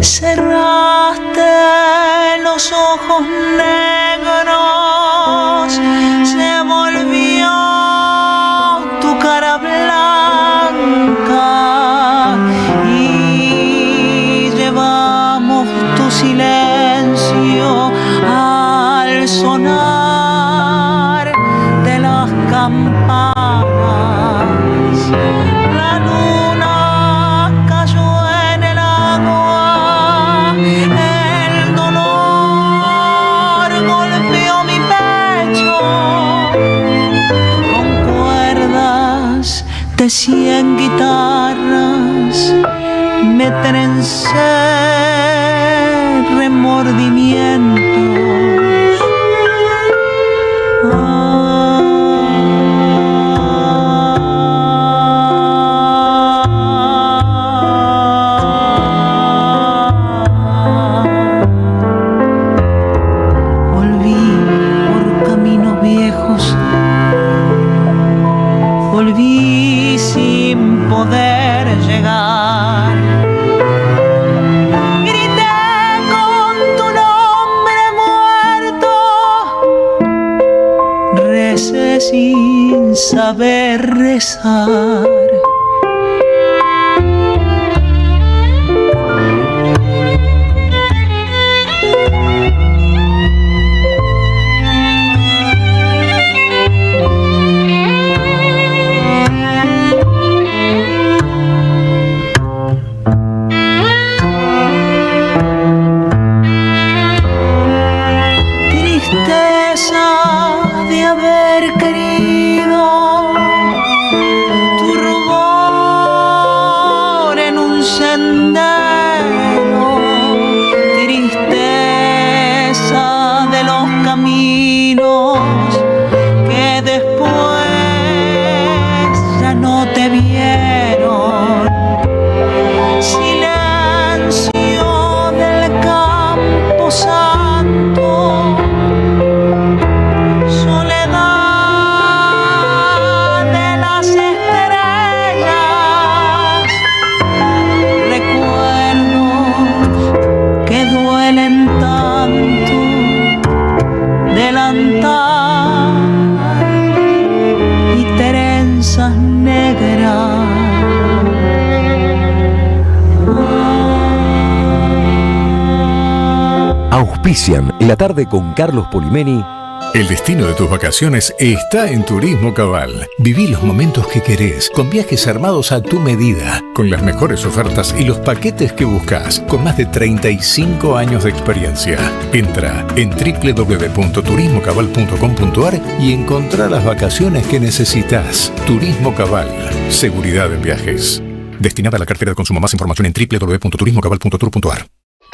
Cerraste los ojos negros, se volvió tu cara blanca y llevamos tu silencio al sonar de las campanas. La luna cayó en el agua, el dolor golpeó mi pecho con cuerdas de 100 guitarras. Me trencé remordimientos. Volví sin poder llegar. Grité con tu nombre muerto, recé sin saber rezar. Soledad Auspician La Tarde con Carlos Polimeni. El destino de tus vacaciones está en Turismo Cabal. Viví los momentos que querés, con viajes armados a tu medida, con las mejores ofertas y los paquetes que buscas, con más de 35 años de experiencia. Entra en www.turismocabal.com.ar y encontrá las vacaciones que necesitas. Turismo Cabal. Seguridad en viajes. Destinada a la cartera de consumo. Más información en www.turismocabal.tour.ar.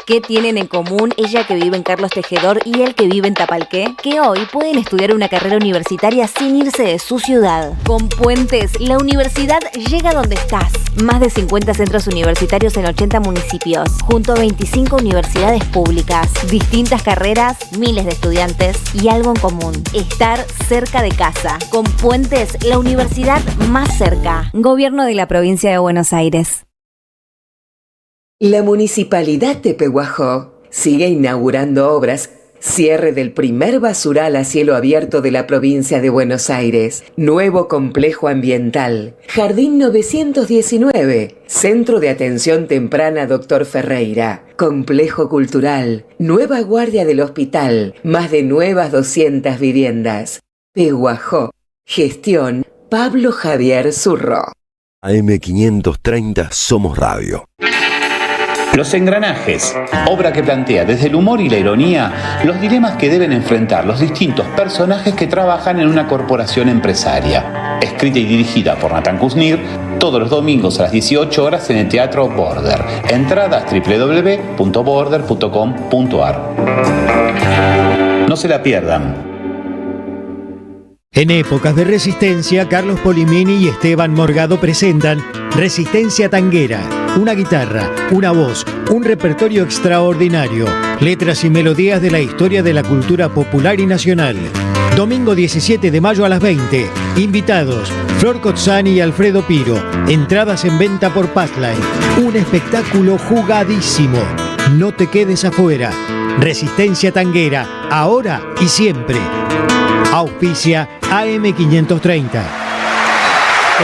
¿Qué tienen en común ella que vive en Carlos Tejedor y él que vive en Tapalqué? Que hoy pueden estudiar una carrera universitaria sin irse de su ciudad. Con Puentes, la universidad llega donde estás. Más de 50 centros universitarios en 80 municipios, junto a 25 universidades públicas. Distintas carreras, miles de estudiantes y algo en común: estar cerca de casa. Con Puentes, la universidad más cerca. Gobierno de la Provincia de Buenos Aires. La Municipalidad de Pehuajó sigue inaugurando obras. Cierre del primer basural a cielo abierto de la provincia de Buenos Aires. Nuevo complejo ambiental. Jardín 919. Centro de Atención Temprana Dr. Ferreira. Complejo cultural. Nueva guardia del hospital. Más de nuevas 200 viviendas. Pehuajó. Gestión Pablo Javier Zurro. AM530 Somos Radio. Los engranajes, obra que plantea desde el humor y la ironía los dilemas que deben enfrentar los distintos personajes que trabajan en una corporación empresaria. Escrita y dirigida por Natán Kuznir, todos los domingos a las 18 horas en el Teatro Border. Entradas www.border.com.ar. No se la pierdan. En épocas de resistencia, Carlos Polimeni y Esteban Morgado presentan Resistencia Tanguera. Una guitarra, una voz, un repertorio extraordinario. Letras y melodías de la historia de la cultura popular y nacional. Domingo 17 de mayo a las 20. Invitados: Flor Cozzani y Alfredo Piro. Entradas en venta por Passline. Un espectáculo jugadísimo. No te quedes afuera. Resistencia Tanguera, ahora y siempre. Auspicia AM530.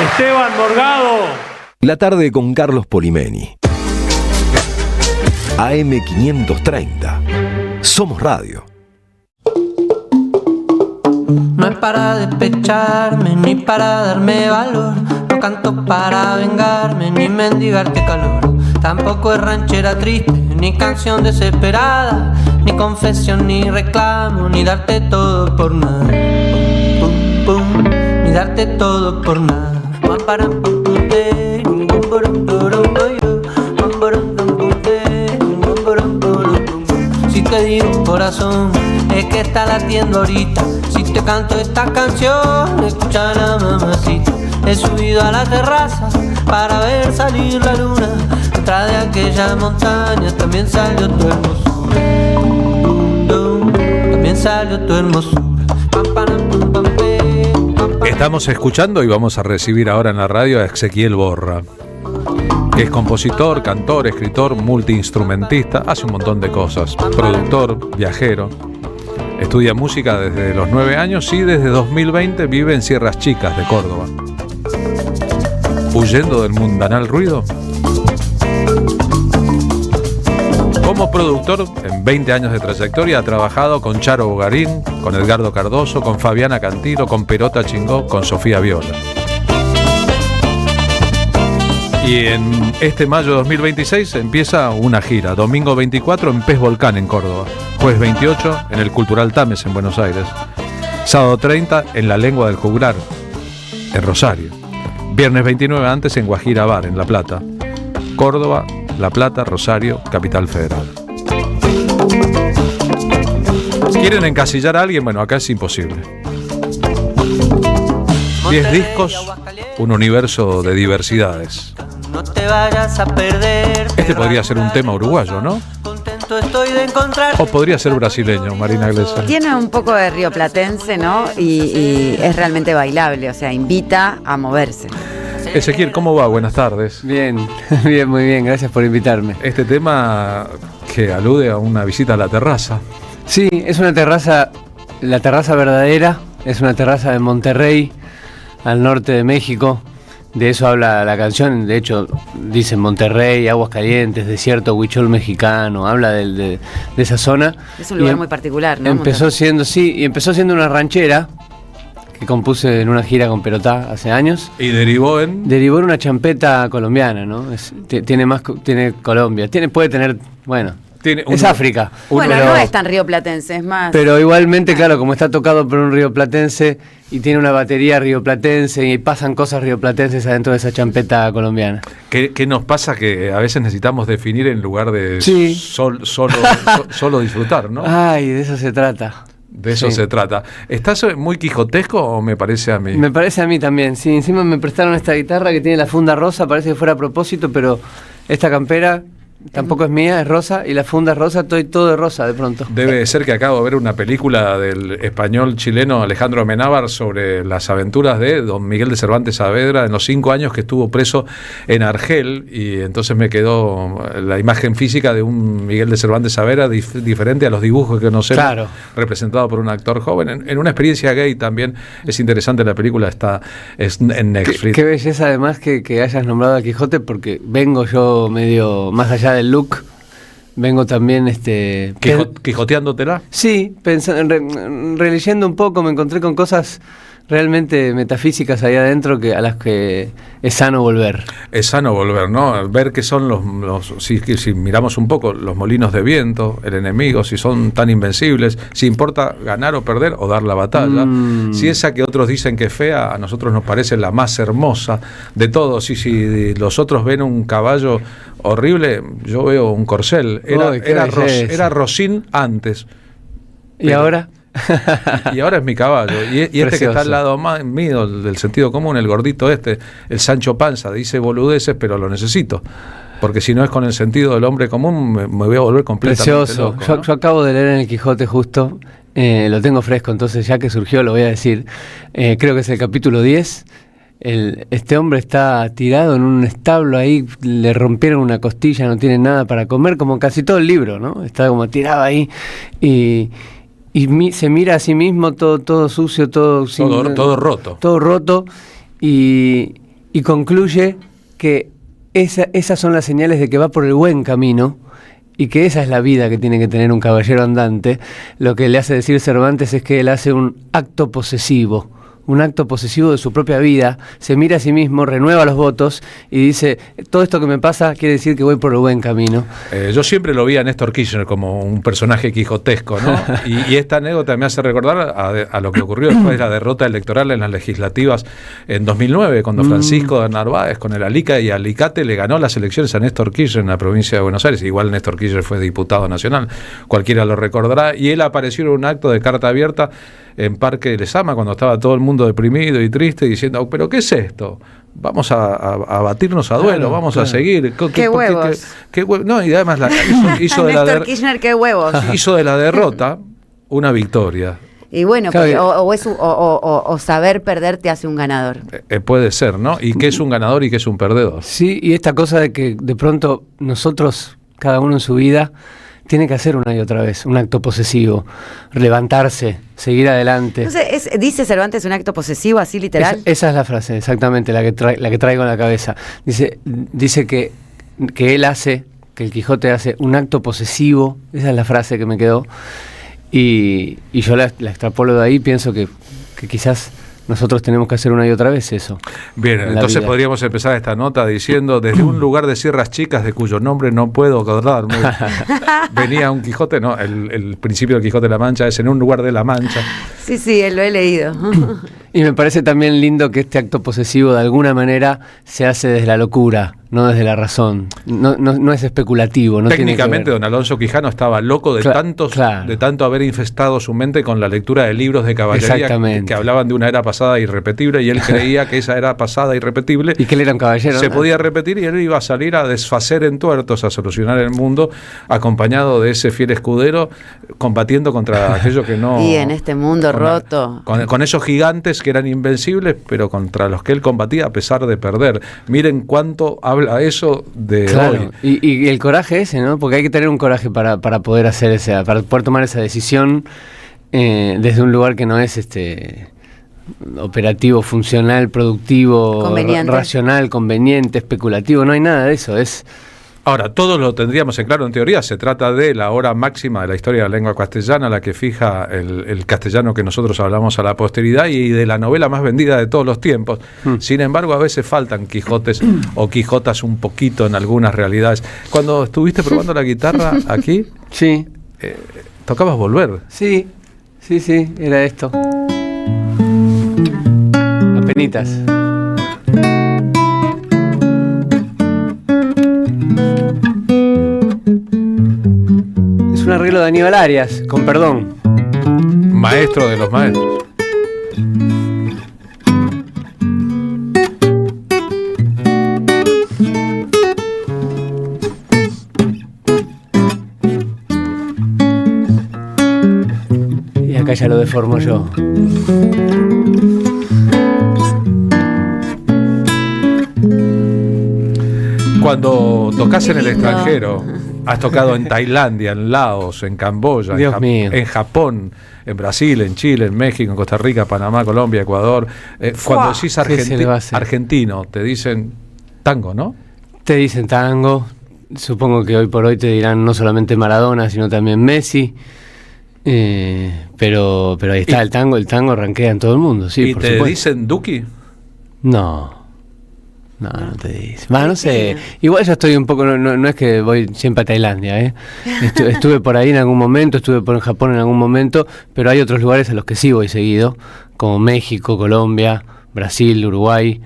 Esteban Morgado. La Tarde con Carlos Polimeni. AM530. Somos Radio. No es para despecharme ni para darme valor. No canto para vengarme ni mendigarte calor. Tampoco es ranchera triste ni canción desesperada, ni confesión ni reclamo, ni darte todo por nada. Pum, pum, ni darte todo por nada. Si te digo corazón, es que está latiendo ahorita. Si te canto esta canción, escucha la mamacita. He subido a la terraza para ver salir la luna. Detrás de aquella montaña también salió tu hermosura. También salió tu hermosura. Estamos escuchando y vamos a recibir ahora en la radio a Ezequiel Borra, que es compositor, cantor, escritor, multiinstrumentista, hace un montón de cosas, productor, viajero, estudia música desde los 9 años y desde 2020 vive en Sierras Chicas de Córdoba. Huyendo del mundanal ruido. Como productor, en 20 años de trayectoria, ha trabajado con Charo Bogarín, con Edgardo Cardoso, con Fabiana Cantilo, con Perota Chingó, con Sofía Viola. Y en este mayo de 2026 empieza una gira. Domingo 24 en Pez Volcán, en Córdoba. Jueves 28 en el Cultural Tames, en Buenos Aires. Sábado 30 en La Lengua del Juglar, en Rosario. Viernes 29 antes en Guajira Bar, en La Plata. Córdoba, La Plata, Rosario, Capital Federal. Si quieren encasillar a alguien, bueno, acá es imposible. 10 discos, un universo de diversidades. No te vayas a perder. Este podría ser un tema uruguayo, ¿no? Contento estoy de encontrar. O podría ser brasileño, Marina Iglesias. Tiene un poco de rioplatense, ¿no? Y es realmente bailable, o sea, invita a moverse. Ezequiel, ¿cómo va? Buenas tardes. Bien, bien, muy bien, gracias por invitarme. Este tema que alude a una visita a la terraza. Sí, es una terraza, la terraza verdadera, es una terraza de Monterrey, al norte de México, de eso habla la canción. De hecho, dice Monterrey, Aguas Calientes, desierto, huichol mexicano, habla de esa zona. Es un lugar muy particular, ¿no? Empezó siendo una ranchera que compuse en una gira con Perotá hace años. ¿Y derivó en una champeta colombiana, ¿no? Tiene Colombia, puede tener, bueno, es África. Bueno, pero, no es tan rioplatense, es más. Pero igualmente, claro, como está tocado por un rioplatense y tiene una batería rioplatense y pasan cosas rioplatenses adentro de esa champeta colombiana. ¿Qué nos pasa? Que a veces necesitamos definir en lugar de solo disfrutar, ¿no? Ay, de eso se trata. De eso se trata. ¿Estás muy quijotesco o me parece a mí? Me parece a mí también, sí. Encima me prestaron esta guitarra que tiene la funda rosa, parece que fuera a propósito, pero esta campera tampoco es mía, es rosa, y la funda es rosa, estoy todo de rosa de pronto. Debe ser que acabo de ver una película del español chileno Alejandro Amenábar sobre las aventuras de don Miguel de Cervantes Saavedra en los 5 años que estuvo preso en Argel, y entonces me quedó la imagen física de un Miguel de Cervantes Saavedra diferente a los dibujos que conocemos, claro, representado por un actor joven, en una experiencia gay también. Es interesante la película, es en Netflix. Qué belleza además que hayas nombrado a Quijote, porque vengo yo medio más allá del look, vengo también ¿Quijoteándotela? Sí, releyendo un poco, me encontré con cosas realmente metafísicas ahí adentro a las que es sano volver. Es sano volver, ¿no? Ver qué son si miramos un poco los molinos de viento, el enemigo, si son tan invencibles, si importa ganar o perder o dar la batalla. Si esa que otros dicen que es fea, a nosotros nos parece la más hermosa de todos. Si los otros ven un caballo horrible, yo veo un corcel. Era Rosín antes. ¿Y ahora? Y ahora es mi caballo. Y este que está al lado mío, del sentido común, el gordito el Sancho Panza, dice boludeces, pero lo necesito. Porque si no es con el sentido del hombre común, me voy a volver completamente precioso. loco, ¿no? Yo acabo de leer en el Quijote justo, lo tengo fresco, entonces ya que surgió lo voy a decir. Creo que es el capítulo 10. Este hombre está tirado en un establo ahí, le rompieron una costilla, no tiene nada para comer, como casi todo el libro, ¿no? Está como tirado ahí y se mira a sí mismo todo sucio, todo roto. Todo roto y concluye que esas son las señales de que va por el buen camino y que esa es la vida que tiene que tener un caballero andante. Lo que le hace decir Cervantes es que él hace un acto posesivo de su propia vida, se mira a sí mismo, renueva los votos y dice, todo esto que me pasa quiere decir que voy por el buen camino. Yo siempre lo vi a Néstor Kirchner como un personaje quijotesco, ¿no? y esta anécdota me hace recordar a lo que ocurrió después de la derrota electoral en las legislativas en 2009, cuando Francisco de Narváez con el Alica y Alicate le ganó las elecciones a Néstor Kirchner en la provincia de Buenos Aires. Igual Néstor Kirchner fue diputado nacional, cualquiera lo recordará, y él apareció en un acto de carta abierta en Parque de Lezama, cuando estaba todo el mundo deprimido y triste, diciendo, ¿pero qué es esto? Vamos a batirnos a duelo, vamos a seguir. ¿Qué huevos? No, y además hizo de Néstor Kirchner, qué huevos. Hizo de la derrota una victoria. Y bueno, o saber perder te hace un ganador. Puede ser, ¿no? ¿Y qué es un ganador y qué es un perdedor? Sí, y esta cosa de que de pronto nosotros, cada uno en su vida, tiene que hacer una y otra vez un acto posesivo, levantarse, seguir adelante. Entonces, dice Cervantes un acto posesivo, así literal. Esa es la frase, exactamente, la que traigo en la cabeza. Dice que él hace, que el Quijote hace un acto posesivo, esa es la frase que me quedó, y yo la extrapolo de ahí, pienso que quizás nosotros tenemos que hacer una y otra vez eso. Bien, entonces podríamos empezar esta nota diciendo, desde un lugar de Sierras Chicas, de cuyo nombre no puedo acordarme, venía un Quijote, no, el principio del Quijote de la Mancha es en un lugar de la Mancha. Sí, lo he leído. Y me parece también lindo que este acto posesivo de alguna manera se hace desde la locura, no desde la razón. No es especulativo. No Técnicamente, don Alonso Quijano estaba loco de tanto haber infestado su mente con la lectura de libros de caballería que hablaban de una era pasada irrepetible, y él creía que esa era pasada irrepetible y que él era un caballero, se podía repetir, y él iba a salir a desfacer en tuertos, a solucionar el mundo, acompañado de ese fiel escudero, combatiendo contra aquello que no... Y en este mundo roto. Con esos gigantes que eran invencibles, pero contra los que él combatía a pesar de perder. Miren cuánto habla eso de hoy. Y el coraje ese, ¿no? Porque hay que tener un coraje para poder hacer para poder tomar esa decisión desde un lugar que no es operativo, funcional, productivo, Conveniente. racional, conveniente, especulativo, no hay nada de eso, es... Ahora, todos lo tendríamos en claro en teoría, se trata de la hora máxima de la historia de la lengua castellana, la que fija el castellano que nosotros hablamos a la posteridad y de la novela más vendida de todos los tiempos. Sin embargo, a veces faltan Quijotes o Quijotas un poquito en algunas realidades. Cuando estuviste probando la guitarra aquí, sí, tocabas Volver. Sí, era esto. Apenitas. Un arreglo de Aníbal Arias, con perdón. Maestro de los maestros. Y acá ya lo deformo yo. Cuando tocas en el extranjero, has tocado en Tailandia, en Laos, en Camboya, en Japón, en Brasil, en Chile, en México, en Costa Rica, Panamá, Colombia, Ecuador. Cuando decís argentino, te dicen tango, ¿no? Te dicen tango. Supongo que hoy por hoy te dirán no solamente Maradona, sino también Messi. Pero ahí está, el tango rankea en todo el mundo, sí, ¿Y por te supuesto. dicen Duki? No te dice. No sé. Igual ya estoy un poco, no es que voy siempre a Tailandia, ¿eh? Estuve por ahí en algún momento, estuve en Japón en algún momento, pero hay otros lugares a los que sí voy seguido, como México, Colombia, Brasil, Uruguay,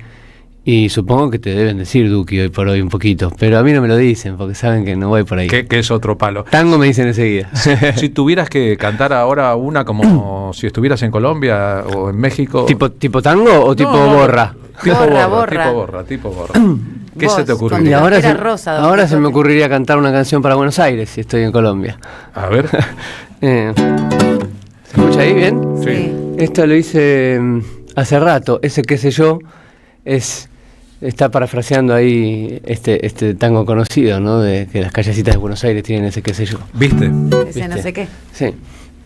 y supongo que te deben decir Duki hoy por hoy un poquito, pero a mí no me lo dicen porque saben que no voy por ahí. Que es otro palo. Tango me dicen enseguida. Si tuvieras que cantar ahora una como si estuvieras en Colombia o en México. ¿Tipo tango o tipo borra? Tipo borra. ¿Qué se te ocurrió? Y ahora se me ocurriría cantar una canción para Buenos Aires si estoy en Colombia. A ver. ¿Se escucha ahí bien? Sí. Esto lo hice hace rato. Ese qué sé yo está parafraseando ahí este tango conocido, ¿no? De que las callecitas de Buenos Aires tienen ese qué sé yo. ¿Viste? Ese no sé qué. Sí.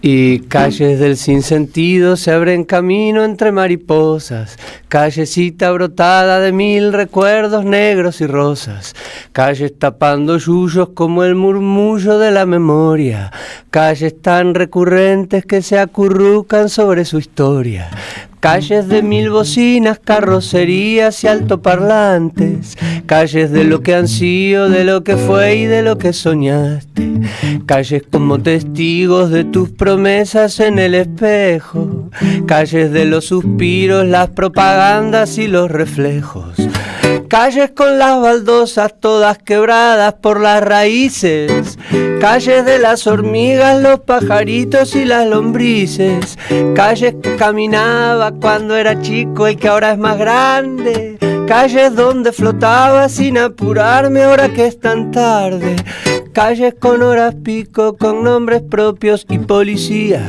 Y calles del sinsentido se abren camino entre mariposas, callecita brotada de 1000 recuerdos negros y rosas, calles tapando yuyos como el murmullo de la memoria, calles tan recurrentes que se acurrucan sobre su historia, calles de 1000 bocinas, carrocerías y altoparlantes, calles de lo que han sido, de lo que fue y de lo que soñaste, calles como testigos de tus promesas en el espejo, calles de los suspiros, las propagandas y los reflejos, calles con las baldosas todas quebradas por las raíces, calles de las hormigas, los pajaritos y las lombrices, calles que caminaba cuando era chico el que ahora es más grande, calles donde flotaba sin apurarme ahora que es tan tarde, calles con horas pico, con nombres propios y policías,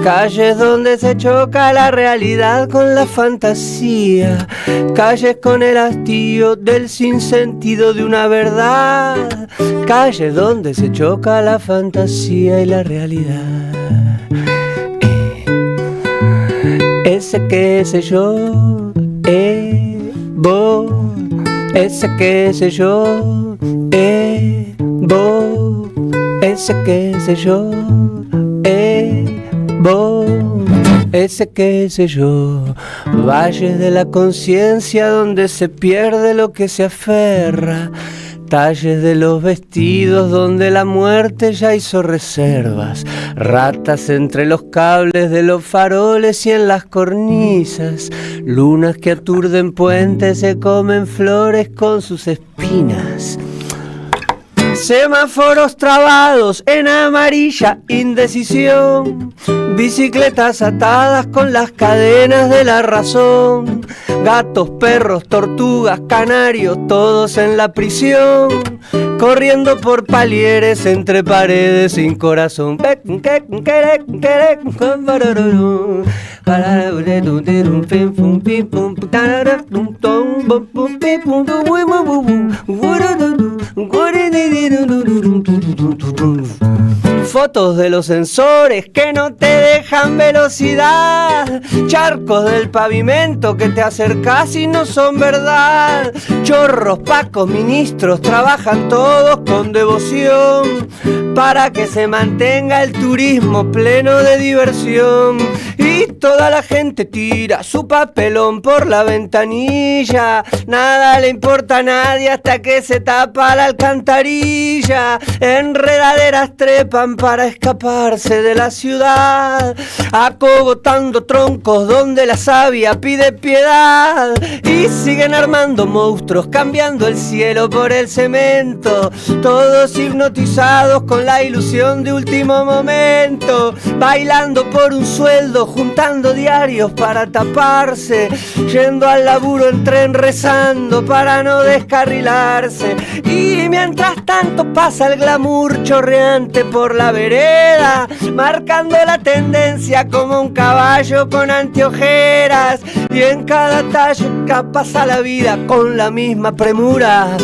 calles donde se choca la realidad con la fantasía, calles con el hastío del sinsentido de una verdad, calles donde se choca la fantasía y la realidad. Ese qué sé yo, vos, ese qué sé yo, vos, ese qué sé yo, vos, ese qué sé yo, valles de la conciencia donde se pierde lo que se aferra, talles de los vestidos donde la muerte ya hizo reservas, ratas entre los cables de los faroles y en las cornisas, lunas que aturden puentes, se comen flores con sus espinas. Semáforos trabados en amarilla indecisión, bicicletas atadas con las cadenas de la razón, gatos, perros, tortugas, canarios, todos en la prisión, corriendo por palieres entre paredes sin corazón. fotos de los sensores que no te dejan velocidad, charcos del pavimento que te acercás y no son verdad, chorros, pacos, ministros, trabajan todos con devoción para que se mantenga el turismo pleno de diversión. Y toda la gente tira su papelón por la ventanilla, nada le importa a nadie hasta que se tapa la alcantarilla. Enredaderas trepan para escaparse de la ciudad, acogotando troncos donde la savia pide piedad. Y siguen armando monstruos, cambiando el cielo por el cemento, todos hipnotizados con la ilusión de último momento, bailando por un sueldo, juntando diarios para taparse, yendo al laburo en tren rezando para no descarrilarse. Y mientras tanto pasa el glamour chorreante por la vereda, marcando la tendencia como un caballo con anteojeras. Y en cada tallo pasa la vida con la misma premura,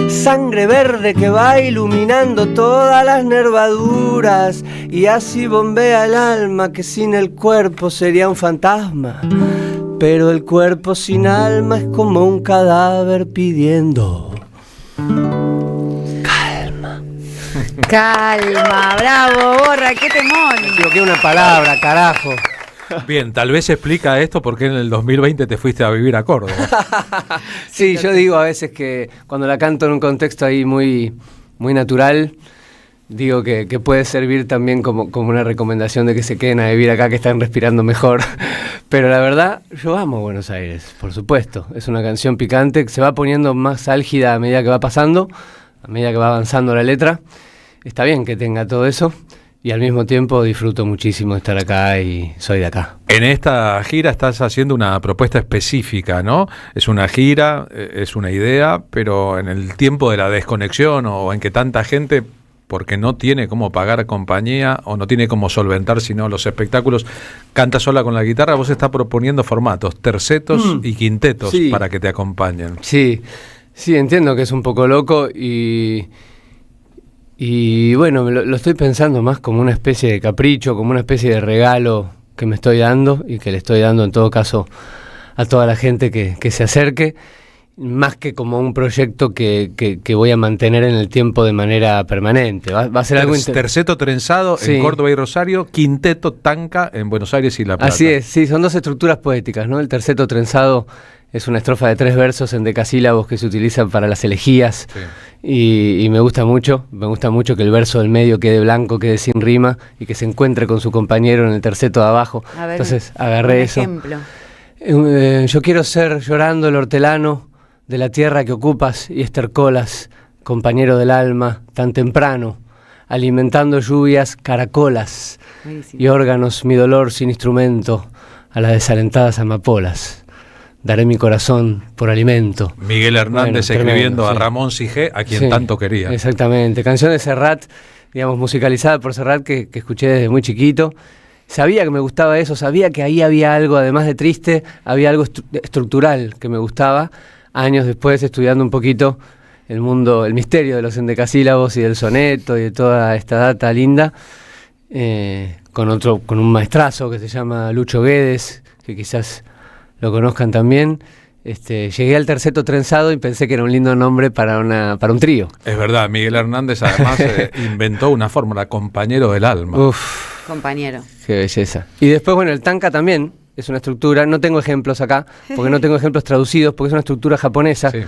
sangre verde que va iluminando todas las nervaduras. Y así bombea el alma que sin el cuerpo sería un fantasma, pero el cuerpo sin alma es como un cadáver pidiendo calma. Calma, bravo, Borra, qué temón. Me equivoqué una palabra, carajo. Bien, tal vez explica esto porque en el 2020 te fuiste a vivir a Córdoba. Sí, yo digo a veces que cuando la canto en un contexto ahí muy natural, digo que puede servir también como una recomendación de que se queden a vivir acá, que están respirando mejor. Pero la verdad, yo amo Buenos Aires, por supuesto. Es una canción picante que se va poniendo más álgida a medida que va pasando, a medida que va avanzando la letra. Está bien que tenga todo eso. Y al mismo tiempo disfruto muchísimo de estar acá y soy de acá. En esta gira estás haciendo una propuesta específica, ¿no? Es una gira, es una idea, pero en el tiempo de la desconexión o en que tanta gente, porque no tiene cómo pagar compañía o no tiene cómo solventar sino los espectáculos, canta sola con la guitarra, vos estás proponiendo formatos, tercetos y quintetos para que te acompañen. Sí, entiendo que es un poco loco y bueno, lo estoy pensando más como una especie de capricho, como una especie de regalo que me estoy dando y que le estoy dando en todo caso a toda la gente que se acerque, más que como un proyecto que voy a mantener en el tiempo de manera permanente. Va a ser algo terceto trenzado en Córdoba y Rosario, quinteto tanca en Buenos Aires y La Plata. Así es, sí, son dos estructuras poéticas, ¿no? El terceto trenzado es una estrofa de 3 versos en decasílabos que se utilizan para las elegías. Sí. Y me gusta mucho que el verso del medio quede blanco, quede sin rima y que se encuentre con su compañero en el terceto de abajo. A ver, entonces agarré eso. Ejemplo. Yo quiero ser llorando el hortelano de la tierra que ocupas y estercolas, compañero del alma, tan temprano, alimentando lluvias caracolas. Buenísimo. Y órganos mi dolor sin instrumento a las desalentadas amapolas. Daré mi corazón por alimento. Miguel Hernández escribiendo a Ramón Sigé, a quien tanto quería. Exactamente. Canción de Serrat, digamos, musicalizada por Serrat, que escuché desde muy chiquito. Sabía que me gustaba eso, sabía que ahí había algo, además de triste, había algo estructural que me gustaba. Años después, estudiando un poquito el mundo, el misterio de los endecasílabos y del soneto y de toda esta data linda, con un maestrazo que se llama Lucho Guedes, que quizás lo conozcan también. Llegué al terceto trenzado y pensé que era un lindo nombre para un trío. Es verdad, Miguel Hernández además inventó una fórmula, compañero del alma. Uf, compañero. Qué belleza. Y después, bueno, el tanka también es una estructura, no tengo ejemplos acá, porque no tengo ejemplos traducidos, porque es una estructura japonesa. Sí.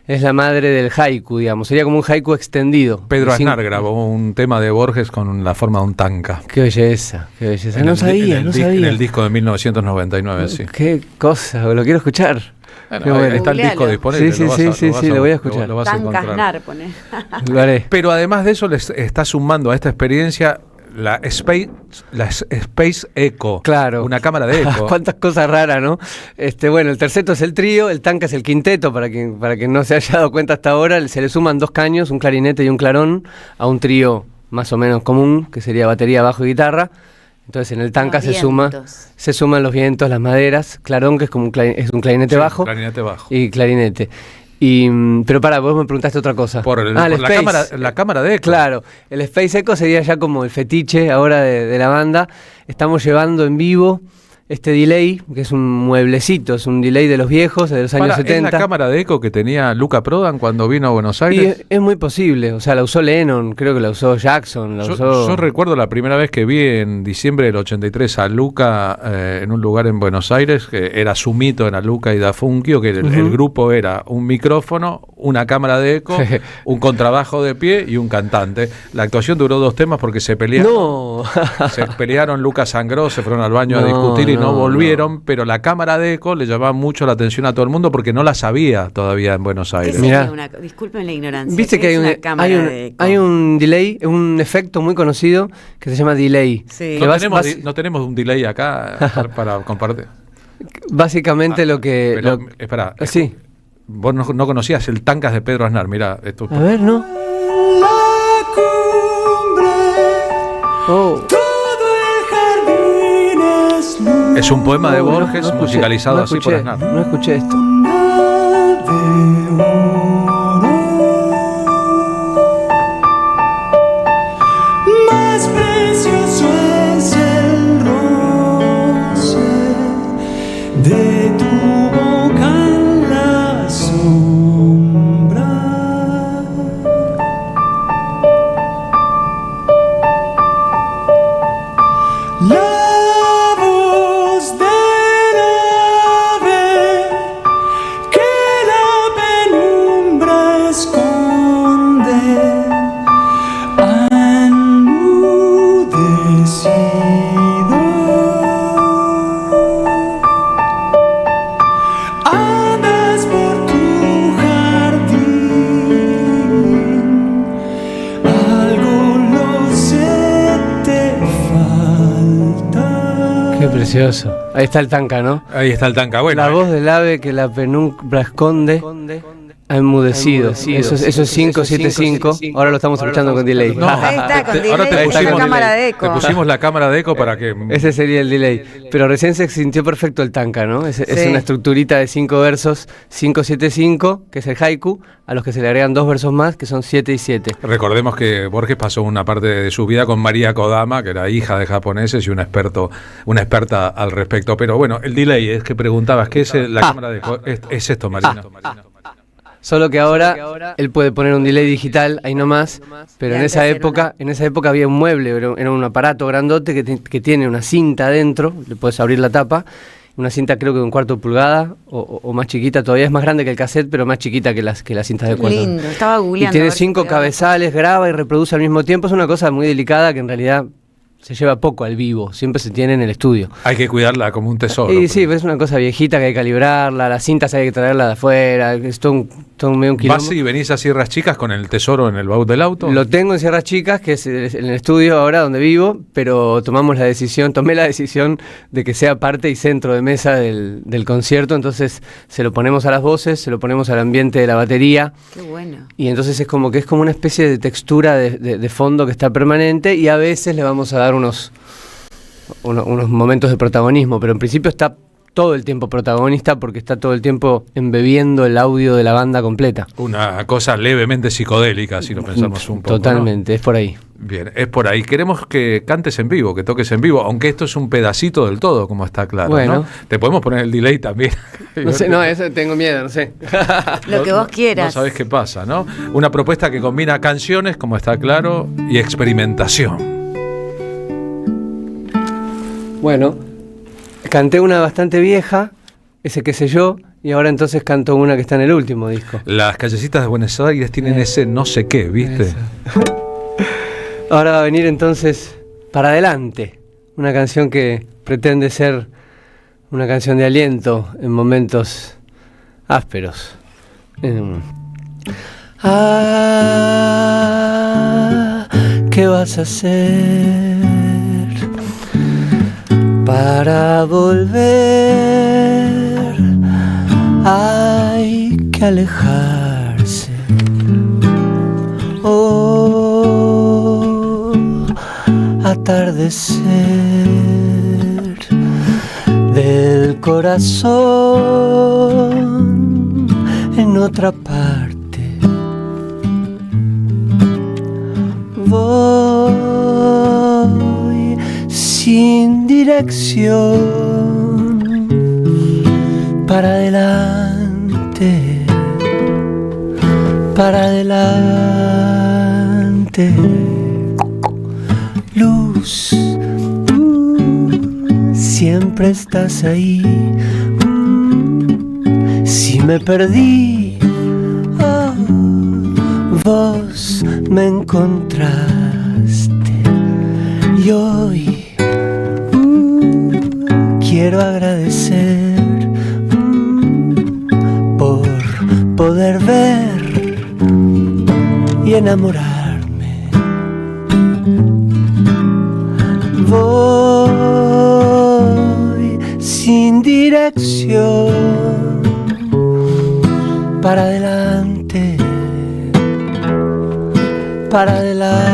Es la madre del haiku, digamos, sería como un haiku extendido. Pedro Aznar grabó un tema de Borges con la forma de un tanka. Qué belleza, qué belleza. No sabía. En el disco de 1999, sí. Qué cosa, lo quiero escuchar. Bueno, está el disco disponible. Sí, lo voy a escuchar. Lo vas a encontrar. Aznar, pone. Lo haré. Pero además de eso, les está sumando a esta experiencia la Space Echo. Claro. Una cámara de eco. Cuántas cosas raras, ¿no? Bueno, el terceto es el trío, el tanka es el quinteto, para quien no se haya dado cuenta hasta ahora, se le suman 2 caños, un clarinete y un clarón, a un trío más o menos común, que sería batería, bajo y guitarra. Entonces en el tanka se suman los vientos, las maderas, clarón, que es como un clarinete bajo. Clarinete bajo. Y clarinete. Pero vos me preguntaste otra cosa. Por la cámara de eco. Claro, el Space Echo sería ya como el fetiche ahora de la banda. Estamos llevando en vivo este delay, que es un mueblecito, es un delay de los viejos, de los años 70. ¿Es la cámara de eco que tenía Luca Prodan cuando vino a Buenos Aires? Y es muy posible, o sea, la usó Lennon, creo que la usó Jackson, Yo recuerdo la primera vez que vi en diciembre del 83 a Luca en un lugar en Buenos Aires, que era su mito, era Luca y Da Funkio, que el grupo era un micrófono, una cámara de eco, un contrabajo de pie y un cantante. La actuación duró 2 temas porque se pelearon. ¡No! Se pelearon, Luca sangró, se fueron al baño a discutir y no volvieron, pero la cámara de eco le llamaba mucho la atención a todo el mundo porque no la sabía todavía en Buenos Aires. Disculpen la ignorancia. Viste que hay un delay, un efecto muy conocido que se llama delay. Sí. No tenemos un delay acá para compartir. Básicamente lo que... Espera, sí. Vos no conocías el Tancas de Pedro Aznar, mirá. Esto, a ver, ¿no? Oh. Es un poema de Borges musicalizado así por Aznar. No escuché esto. Más precioso es el roce de tu boca en la sombra. La voz del ave que la penumbra esconde ha enmudecido. Andas por tu jardín, algo lo sé te falta. Qué precioso. Ahí está el Tanca, ¿no? Ahí está el Tanca, bueno. La voz del ave que la penumbra esconde ha enmudecido. Sí, eso es 575. Ahora lo estamos escuchando con delay. No, Ahí está, con delay, ahora te pusimos cámara de eco. Te pusimos la cámara de eco para que... Ese sería el delay. Pero recién se sintió perfecto el Tanca, ¿no? Es una estructurita de 5 versos, 575, que es el haiku, a los que se le agregan 2 versos más, que son 7 y 7. Recordemos que Borges pasó una parte de su vida con María Kodama, que era hija de japoneses y una experta al respecto. Pero bueno, el delay es que preguntabas, ¿qué es la cámara de eco? Es esto, Marina. Solo que ahora él puede poner un delay digital, ahí nomás, pero en esa época había un mueble, era un aparato grandote que tiene una cinta adentro, le puedes abrir la tapa, una cinta creo que de 1/4 pulgada o más chiquita, todavía es más grande que el cassette, pero más chiquita que las cintas de 4. Lindo, estaba googleando. Y tiene 5 cabezales, graba y reproduce al mismo tiempo, es una cosa muy delicada que en realidad se lleva poco al vivo, siempre se tiene en el estudio. Hay que cuidarla como un tesoro. Y sí, es una cosa viejita que hay que calibrarla, las cintas hay que traerla de afuera, es todo medio un quilombo. ¿Vas y venís a Sierras Chicas con el tesoro en el baúl del auto? Lo tengo en Sierras Chicas, que es en el estudio ahora donde vivo, pero tomé la decisión de que sea parte y centro de mesa del concierto, entonces se lo ponemos a las voces, se lo ponemos al ambiente de la batería. Qué bueno. Y entonces es como una especie de textura de fondo que está permanente y a veces le vamos a dar unos momentos de protagonismo, pero en principio está todo el tiempo protagonista porque está todo el tiempo embebiendo el audio de la banda completa. Una cosa levemente psicodélica, si lo pensamos un poco. Totalmente, ¿no? Es por ahí. Bien, es por ahí. Queremos que cantes en vivo, que toques en vivo, aunque esto es un pedacito del todo, como está claro, bueno, ¿no? Te podemos poner el delay también. No sé, no, eso tengo miedo, no sé. Lo que vos quieras. No sabés qué pasa, ¿no? Una propuesta que combina canciones, como está claro, y experimentación. Bueno, canté una bastante vieja, ese qué sé yo, y ahora entonces canto una que está en el último disco. Las callecitas de Buenos Aires tienen ese no sé qué, ¿viste? Ahora va a venir entonces Para Adelante, una canción que pretende ser una canción de aliento en momentos ásperos. ¿Qué vas a hacer para volver? Hay que alejarse. Oh, atardecer del corazón en otra parte. Voy sin dirección para adelante, para adelante. Luz, siempre estás ahí. Si me perdí, oh, vos me encontraste. Y hoy quiero agradecer por poder ver y enamorarme. Voy sin dirección para adelante, para adelante.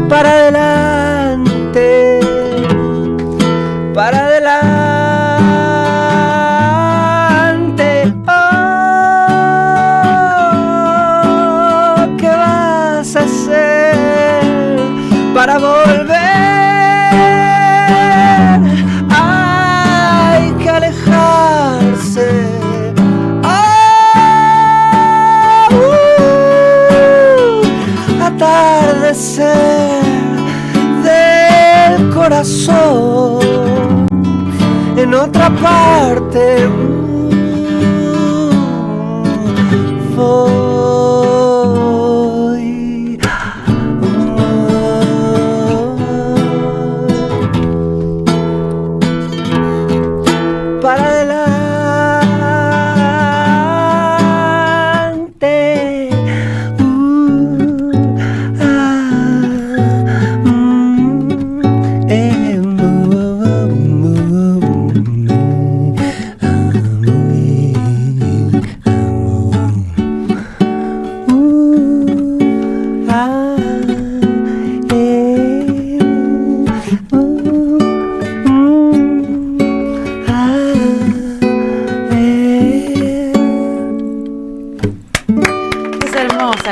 Para adelante, para adelante. Oh, ¿qué vas a hacer para volver? Hay que alejarse. Atardecer del corazón en otra parte. Voy para adelante.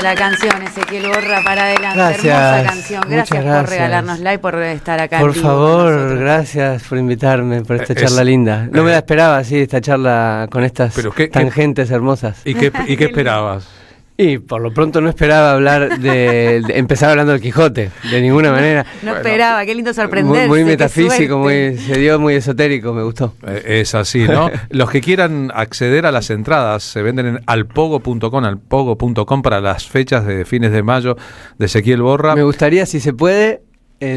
La canción Ezequiel Borra, para adelante. Gracias, hermosa canción. Gracias muchas por regalárnosla y por estar acá. Por favor, gracias por invitarme, por esta charla linda. No me la esperaba así, esta charla con estas tangentes hermosas. ¿Y qué esperabas? Y por lo pronto no esperaba hablar de empezar hablando del Quijote, de ninguna manera. No esperaba, qué lindo sorprenderse. Muy metafísico, se dio muy esotérico, me gustó. Es así, ¿no? Los que quieran acceder a las entradas se venden en alpogo.com para las fechas de fines de mayo de Ezequiel Borra. Me gustaría, si se puede,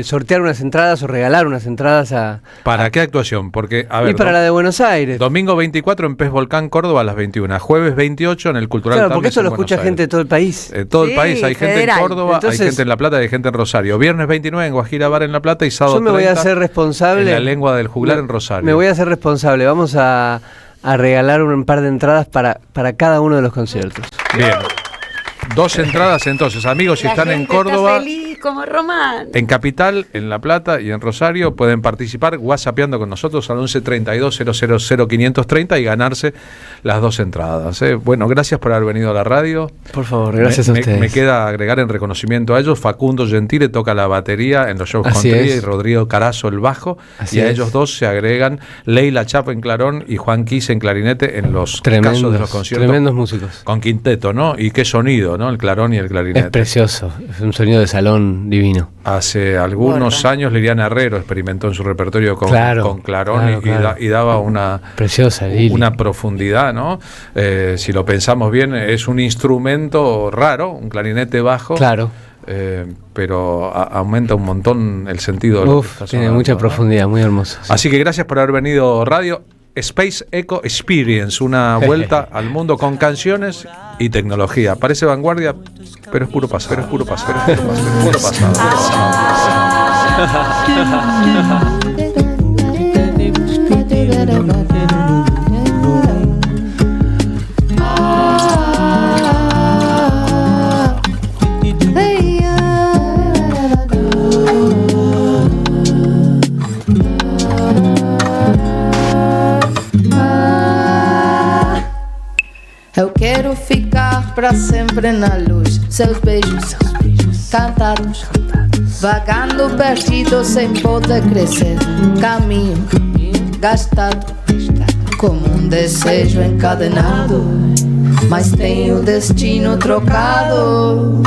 sortear unas entradas o regalar unas entradas a... ¿Para qué actuación? Porque, a ver... Y para la de Buenos Aires. Domingo 24 en Pez Volcán, Córdoba, a las 21. Jueves 28 en el Cultural Claro, Tables, porque esto lo en escucha Buenos gente de todo el país. todo el país, hay federal. gente en Córdoba, Entonces, hay gente en La Plata y hay gente en Rosario. Viernes 29 en Guajira Bar en La Plata y sábado 30 yo me voy a hacer responsable. en la Lengua del Juglar en Rosario. Me voy a hacer responsable. Vamos a regalar un par de entradas para cada uno de los conciertos. Bien. 2 entradas entonces, amigos, si están en Córdoba, está feliz como Román. en Capital, en La Plata y en Rosario, pueden participar whatsappeando con nosotros al 11 32 000 530 y ganarse las 2 entradas. Bueno, gracias por haber venido a la radio. Por favor, gracias a ustedes. Me queda agregar en reconocimiento a ellos, Facundo Gentile toca la batería en los shows con Tría y Rodrigo Carazo el bajo. Así y a es. ellos dos se agregan Leila Chapa en clarón y Juan Quis en clarinete en los casos de los conciertos. Tremendos músicos. Con quinteto, ¿no? Y qué sonido, ¿no? El clarón y el clarinete. Es precioso, es un sonido de salón divino. Hace algunos años Liliana Herrero experimentó en su repertorio con clarón y daba una preciosa, una profundidad, ¿no? Si lo pensamos bien, es un instrumento raro, un clarinete bajo. Claro. pero aumenta un montón el sentido de lo que está tiene sonando, mucha ¿no? profundidad, muy hermoso. Sí. Así que gracias por haber venido, Radio Space Eco Experience, una vuelta al mundo con canciones y tecnología. Parece vanguardia, pero es puro pasado, es puro pasado, es puro pasado. Eu quero ficar pra sempre na luz. Seus beijos cantados, vagando perdido sem poder crescer. Caminho gastado, como um desejo encadenado, mas tenho o destino trocado.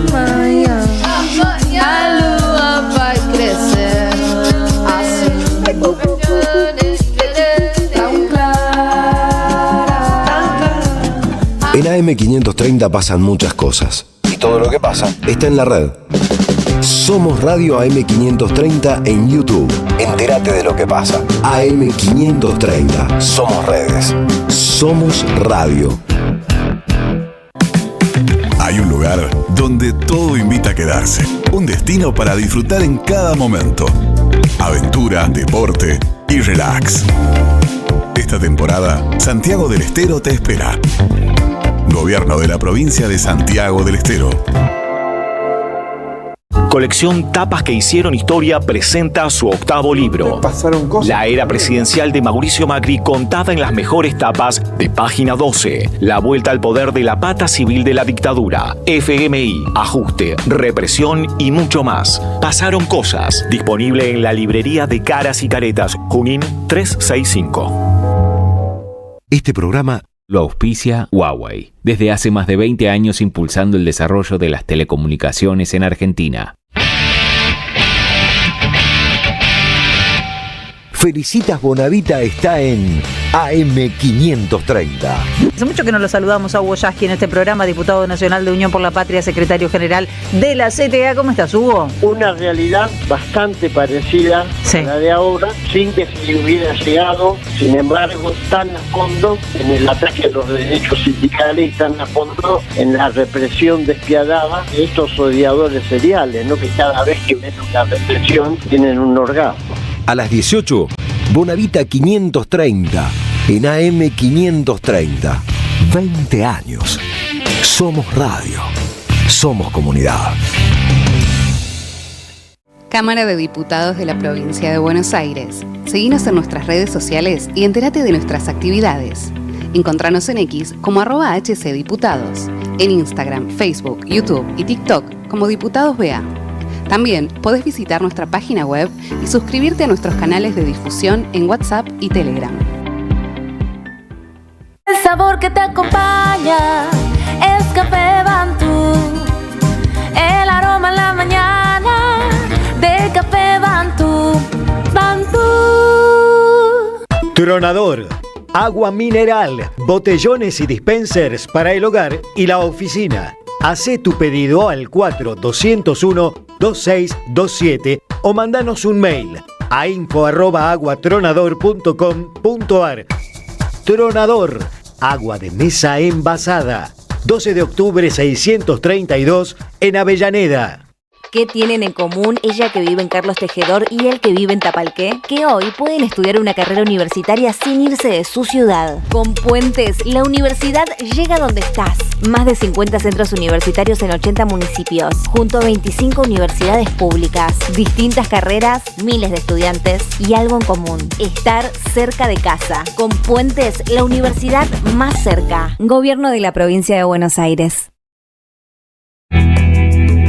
Amanhã a lua vai crescer assim. En AM530 pasan muchas cosas. Y todo lo que pasa está en la red. Somos Radio AM530 en YouTube. Entérate de lo que pasa. AM530. Somos redes. Somos radio. Hay un lugar donde todo invita a quedarse. Un destino para disfrutar en cada momento. Aventura, deporte y relax. Esta temporada, Santiago del Estero te espera. Gobierno de la provincia de Santiago del Estero. Colección Tapas que hicieron historia presenta su 8º libro. La era presidencial de Mauricio Macri contada en las mejores tapas de Página 12. La vuelta al poder de la pata civil de la dictadura. FMI, ajuste, represión y mucho más. Pasaron cosas. Disponible en la librería de Caras y Caretas, Junín 365. Este programa lo auspicia Huawei, desde hace más de 20 años impulsando el desarrollo de las telecomunicaciones en Argentina. Felicitas Bonavita está en AM530. Hace mucho que no lo saludamos a Hugo Yasky en este programa, diputado nacional de Unión por la Patria, secretario general de la CTA. ¿Cómo estás, Hugo? Una realidad bastante parecida a la de ahora, sin que se le hubiera llegado, sin embargo, tan a fondo en el ataque a los derechos sindicales y tan a fondo en la represión despiadada de estos odiadores seriales, ¿no? Que cada vez que ven una represión tienen un orgasmo. A las 18, Bonavita 530, en AM 530. 20 años. Somos radio. Somos comunidad. Cámara de Diputados de la Provincia de Buenos Aires. Seguinos en nuestras redes sociales y entérate de nuestras actividades. Encontranos en X como @HCDiputados. En Instagram, Facebook, YouTube y TikTok como Diputados BA. También podés visitar nuestra página web y suscribirte a nuestros canales de difusión en WhatsApp y Telegram. El sabor que te acompaña es Café Bantú. El aroma en la mañana de Café Bantú. Bantú. Tronador. Agua mineral, botellones y dispensers para el hogar y la oficina. Hacé tu pedido al 4201-2627 o mandanos un mail a info@aguatronador.com.ar. Tronador, agua de mesa envasada. 12 de octubre 632 en Avellaneda. ¿Qué tienen en común ella que vive en Carlos Tejedor y él que vive en Tapalqué? Que hoy pueden estudiar una carrera universitaria sin irse de su ciudad. Con Puentes, la universidad llega donde estás. Más de 50 centros universitarios en 80 municipios, junto a 25 universidades públicas. Distintas carreras, miles de estudiantes y algo en común: estar cerca de casa. Con Puentes, la universidad más cerca. Gobierno de la Provincia de Buenos Aires.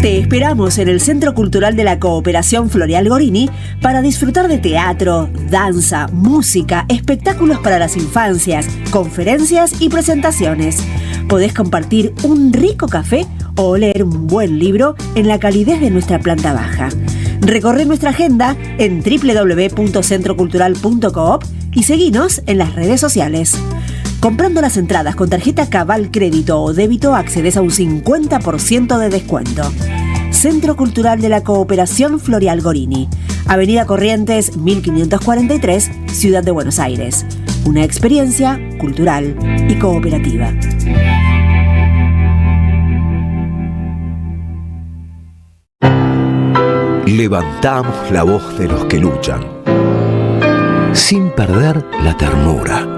Te esperamos en el Centro Cultural de la Cooperación Floreal Gorini para disfrutar de teatro, danza, música, espectáculos para las infancias, conferencias y presentaciones. Podés compartir un rico café o leer un buen libro en la calidez de nuestra planta baja. Recorre nuestra agenda en www.centrocultural.coop y seguinos en las redes sociales. Comprando las entradas con tarjeta Cabal Crédito o Débito accedes a un 50% de descuento. Centro Cultural de la Cooperación Florial Gorini, Avenida Corrientes 1543, Ciudad de Buenos Aires. Una experiencia cultural y cooperativa. Levantamos la voz de los que luchan, sin perder la ternura.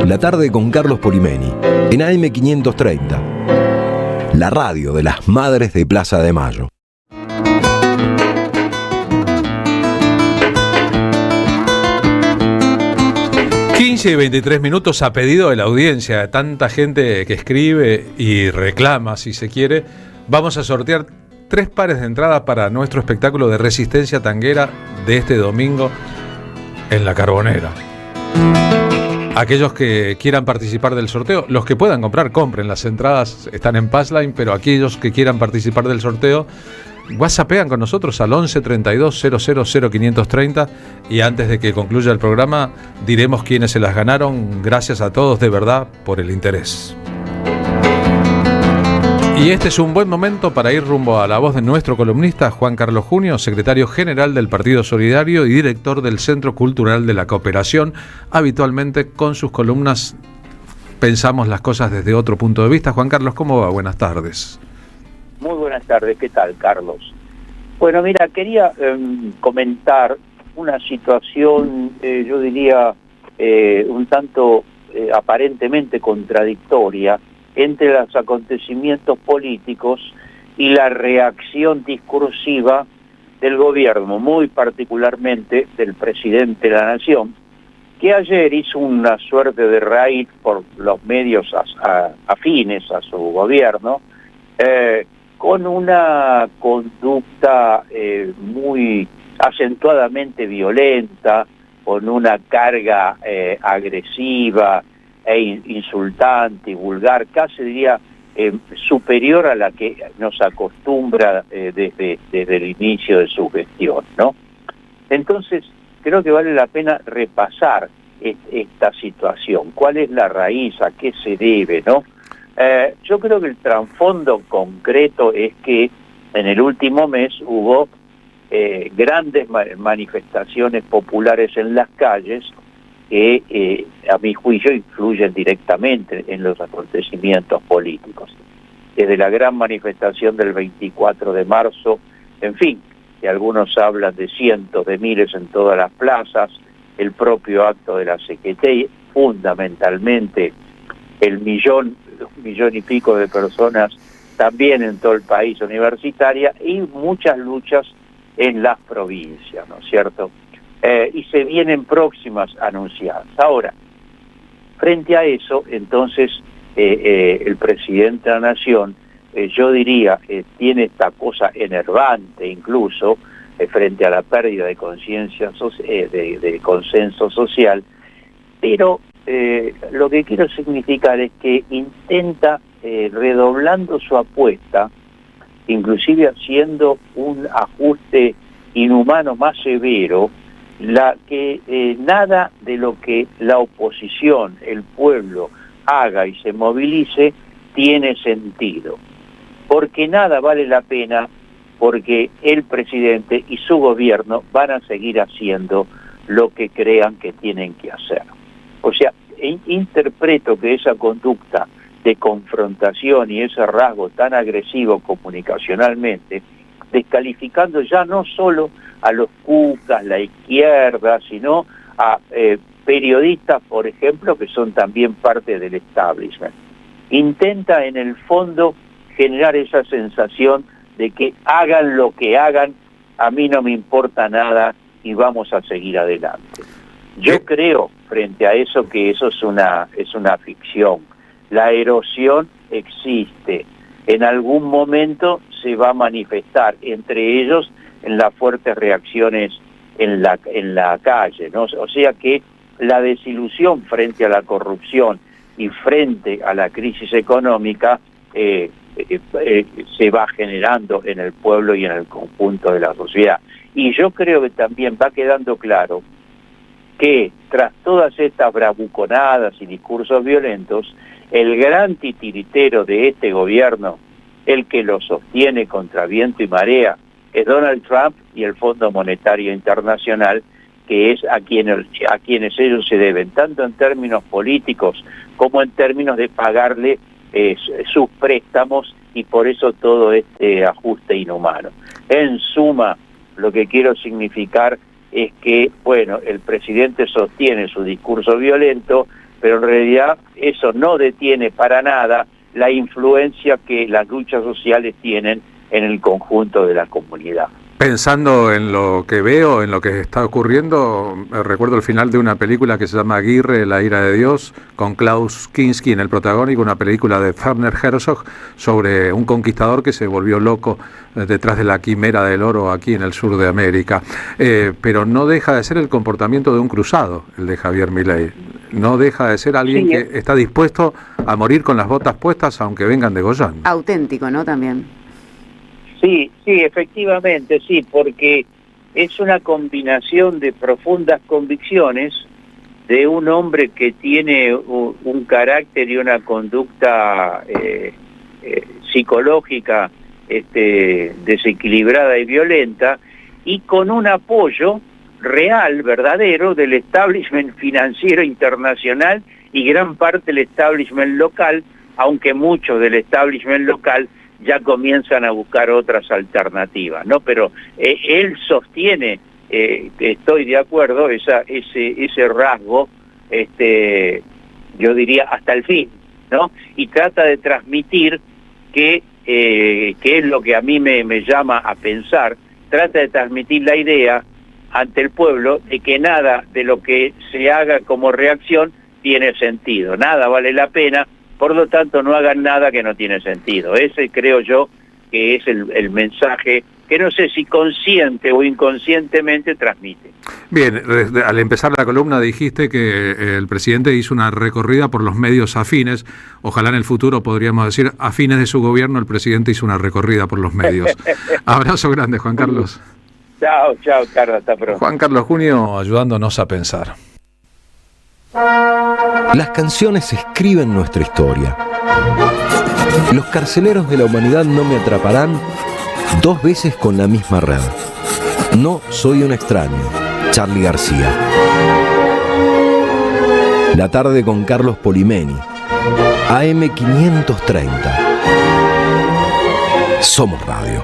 La tarde con Carlos Polimeni, en AM530, la radio de las Madres de Plaza de Mayo. Y 23 minutos a pedido de la audiencia, de tanta gente que escribe y reclama, si se quiere. Vamos a sortear 3 pares de entradas para nuestro espectáculo de resistencia tanguera de este domingo en La Carbonera. Aquellos que quieran participar del sorteo, los que puedan comprar, compren. Las entradas están en Passline, pero aquellos que quieran participar del sorteo, WhatsAppean con nosotros al 11 32 000 530 y antes de que concluya el programa diremos quiénes se las ganaron. Gracias a todos de verdad por el interés. Y este es un buen momento para ir rumbo a la voz de nuestro columnista Juan Carlos Junio, secretario general del Partido Solidario y director del Centro Cultural de la Cooperación. Habitualmente con sus columnas pensamos las cosas desde otro punto de vista. Juan Carlos, ¿cómo va? Buenas tardes. Muy buenas tardes, ¿qué tal, Carlos? Bueno, mira, quería comentar una situación, yo diría, un tanto aparentemente contradictoria entre los acontecimientos políticos y la reacción discursiva del gobierno, muy particularmente del presidente de la Nación, que ayer hizo una suerte de raid por los medios afines a su gobierno, con una conducta muy acentuadamente violenta, con una carga agresiva e insultante y vulgar, casi diría superior a la que nos acostumbra desde el inicio de su gestión, ¿no? Entonces, creo que vale la pena repasar esta situación. ¿Cuál es la raíz? ¿A qué se debe, no? Yo creo que el trasfondo concreto es que en el último mes hubo grandes manifestaciones populares en las calles que a mi juicio influyen directamente en los acontecimientos políticos. Desde la gran manifestación del 24 de marzo, en fin, que algunos hablan de cientos de miles en todas las plazas, el propio acto de la CGT, fundamentalmente el 1,5 millones de personas también en todo el país universitaria y muchas luchas en las provincias, ¿no es cierto? Y se vienen próximas anunciadas. Ahora, frente a eso, entonces, el presidente de la Nación, yo diría, tiene esta cosa enervante incluso, frente a la pérdida de conciencia, de consenso social, pero lo que quiero significar es que intenta, redoblando su apuesta, inclusive haciendo un ajuste inhumano más severo, nada de lo que la oposición, el pueblo, haga y se movilice tiene sentido, porque nada vale la pena, porque el presidente y su gobierno van a seguir haciendo lo que crean que tienen que hacer. O sea, interpreto que esa conducta de confrontación y ese rasgo tan agresivo comunicacionalmente, descalificando ya no solo a los cucas, la izquierda, sino a periodistas, por ejemplo, que son también parte del establishment. Intenta en el fondo generar esa sensación de que hagan lo que hagan, a mí no me importa nada y vamos a seguir adelante. Yo creo, frente a eso, que eso es una ficción. La erosión existe. En algún momento se va a manifestar, entre ellos en las fuertes reacciones en la calle, ¿no? O sea que la desilusión frente a la corrupción y frente a la crisis económica se va generando en el pueblo y en el conjunto de la sociedad. Y yo creo que también va quedando claro que tras todas estas bravuconadas y discursos violentos, el gran titiritero de este gobierno, el que lo sostiene contra viento y marea, es Donald Trump y el Fondo Monetario Internacional, que es a quienes ellos se deben, tanto en términos políticos como en términos de pagarle sus préstamos, y por eso todo este ajuste inhumano. En suma, lo que quiero significar es que, bueno, el presidente sostiene su discurso violento, pero en realidad eso no detiene para nada la influencia que las luchas sociales tienen en el conjunto de la comunidad. Pensando en lo que veo, en lo que está ocurriendo, recuerdo el final de una película que se llama Aguirre, la ira de Dios, con Klaus Kinski en el protagónico, una película de Werner Herzog sobre un conquistador que se volvió loco detrás de la quimera del oro aquí en el sur de América. Pero no deja de ser el comportamiento de un cruzado, el de Javier Milei. No deja de ser alguien que está dispuesto a morir con las botas puestas aunque vengan degollando. Auténtico, ¿no? También. Sí, efectivamente, sí, porque es una combinación de profundas convicciones de un hombre que tiene un carácter y una conducta psicológica desequilibrada y violenta, y con un apoyo real, verdadero, del establishment financiero internacional y gran parte del establishment local, aunque muchos del establishment local ya comienzan a buscar otras alternativas, ¿no? Pero él sostiene, estoy de acuerdo, ese rasgo, yo diría hasta el fin, ¿no? Y trata de transmitir que es lo que a mí me llama a pensar, trata de transmitir la idea ante el pueblo de que nada de lo que se haga como reacción tiene sentido, nada vale la pena. Por lo tanto, no hagan nada que no tiene sentido. Ese creo yo que es el mensaje que no sé si consciente o inconscientemente transmite. Bien, al empezar la columna dijiste que el presidente hizo una recorrida por los medios afines. Ojalá en el futuro podríamos decir afines de su gobierno, el presidente hizo una recorrida por los medios. Abrazo grande, Juan Carlos. Chao, Carlos, hasta pronto. Juan Carlos Junio ayudándonos a pensar. Las canciones escriben nuestra historia. Los carceleros de la humanidad no me atraparán 2 veces con la misma red. No soy un extraño. Charly García. La tarde con Carlos Polimeni. AM 530. Somos Radio.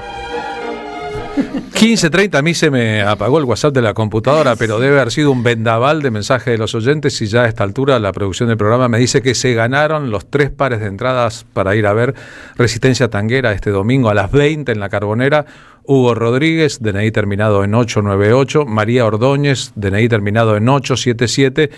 15:30, a mí se me apagó el WhatsApp de la computadora, pero debe haber sido un vendaval de mensajes de los oyentes, y ya a esta altura la producción del programa me dice que se ganaron los 3 pares de entradas para ir a ver Resistencia Tanguera este domingo a las 20 en la Carbonera. Hugo Rodríguez, DNI terminado en 898, María Ordóñez, DNI terminado en 877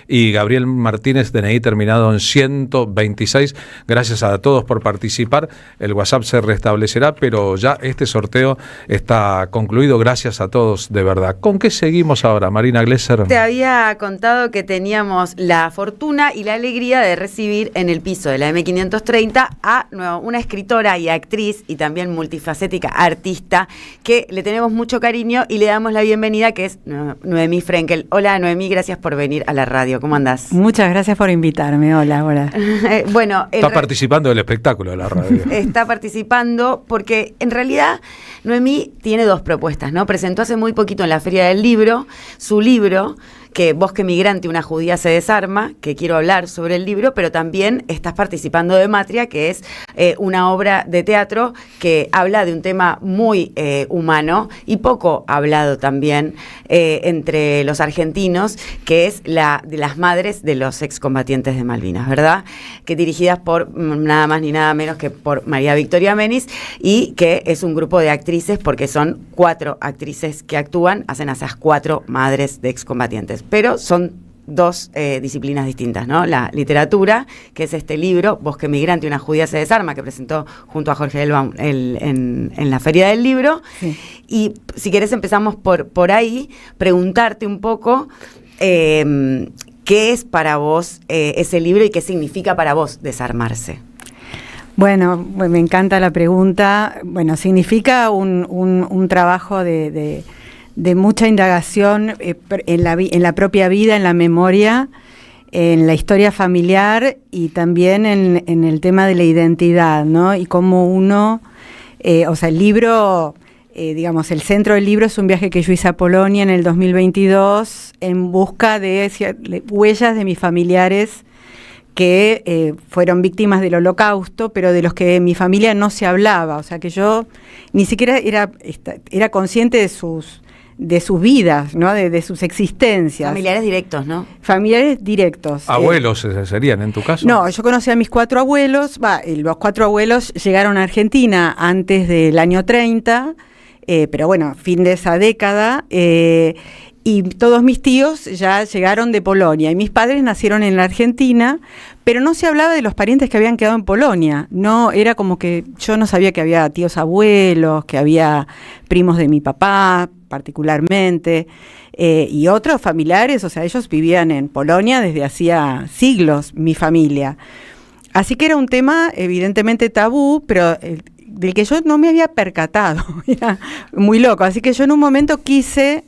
y Gabriel Martínez, DNI terminado en 126. Gracias a todos por participar. El WhatsApp se restablecerá, pero ya este sorteo está concluido. Gracias a todos, de verdad. ¿Con qué seguimos ahora, Marina Glesser? Te había contado que teníamos la fortuna y la alegría de recibir en el piso de la M530 a una escritora y actriz y también multifacética artista que le tenemos mucho cariño y le damos la bienvenida, que es Noemí Frenkel. Hola, Noemí, gracias por venir a la radio. ¿Cómo andás? Muchas gracias por invitarme. Hola. Bueno, está participando del espectáculo de la radio. Está participando porque en realidad Noemí tiene 2 propuestas, ¿no? Presentó hace muy poquito en la Feria del Libro su libro, que Bosque Migrante, una judía se desarma, que quiero hablar sobre el libro, pero también estás participando de Matria, que es una obra de teatro que habla de un tema muy humano y poco hablado también entre los argentinos, que es la de las madres de los excombatientes de Malvinas, ¿verdad? Que dirigidas por nada más ni nada menos que por María Victoria Menis, y que es un grupo de actrices, porque son 4 actrices que actúan, hacen a esas 4 madres de excombatientes. Pero son 2 disciplinas distintas, ¿no? La literatura, que es este libro, Bosque Migrante, una judía se desarma, que presentó junto a Jorge Elbaum en la Feria del Libro. Sí. Y si querés empezamos por ahí, preguntarte un poco qué es para vos ese libro y qué significa para vos desarmarse. Bueno, me encanta la pregunta. Bueno, significa un trabajo de mucha indagación en la propia vida, en la memoria, en la historia familiar y también en el tema de la identidad, ¿no? Y cómo uno, el libro, digamos, el centro del libro es un viaje que yo hice a Polonia en el 2022 en busca de huellas de mis familiares que fueron víctimas del Holocausto, pero de los que en mi familia no se hablaba, o sea que yo ni siquiera era consciente de sus vidas, ¿no? De sus existencias. Familiares directos, ¿no? Familiares directos. ¿Abuelos serían en tu caso? No, yo conocí a mis 4 abuelos, los 4 abuelos llegaron a Argentina antes del año 30, pero bueno, fin de esa década, y todos mis tíos ya llegaron de Polonia, y mis padres nacieron en la Argentina, pero no se hablaba de los parientes que habían quedado en Polonia. No, era como que yo no sabía que había tíos abuelos, que había primos de mi papá, particularmente, y otros familiares, o sea, ellos vivían en Polonia desde hacía siglos, mi familia. Así que era un tema evidentemente tabú, pero del que yo no me había percatado, era muy loco. Así que yo en un momento quise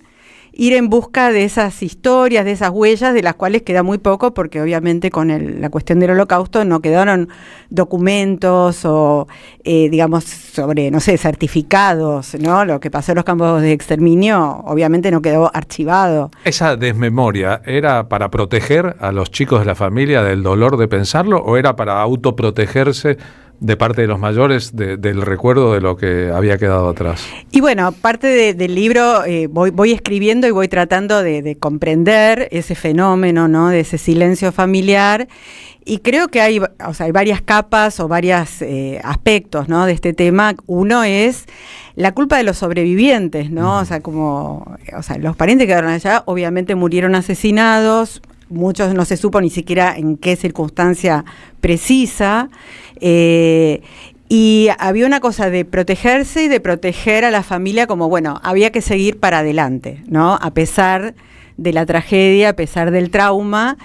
ir en busca de esas historias, de esas huellas, de las cuales queda muy poco, porque obviamente con la cuestión del Holocausto no quedaron documentos o, digamos, sobre, no sé, certificados, ¿no? Lo que pasó en los campos de exterminio, obviamente no quedó archivado. ¿Esa desmemoria era para proteger a los chicos de la familia del dolor de pensarlo o era para autoprotegerse de parte de los mayores del recuerdo de lo que había quedado atrás? Y bueno, parte del libro voy escribiendo y voy tratando de comprender ese fenómeno, ¿no? De ese silencio familiar, y creo que hay varias capas o varios aspectos, ¿no? De este tema. Uno es la culpa de los sobrevivientes, ¿no? O sea, los parientes que quedaron allá obviamente murieron asesinados. Muchos no se supo ni siquiera en qué circunstancia precisa, y había una cosa de protegerse y de proteger a la familia, como bueno, había que seguir para adelante, ¿no? A pesar de la tragedia, a pesar del trauma.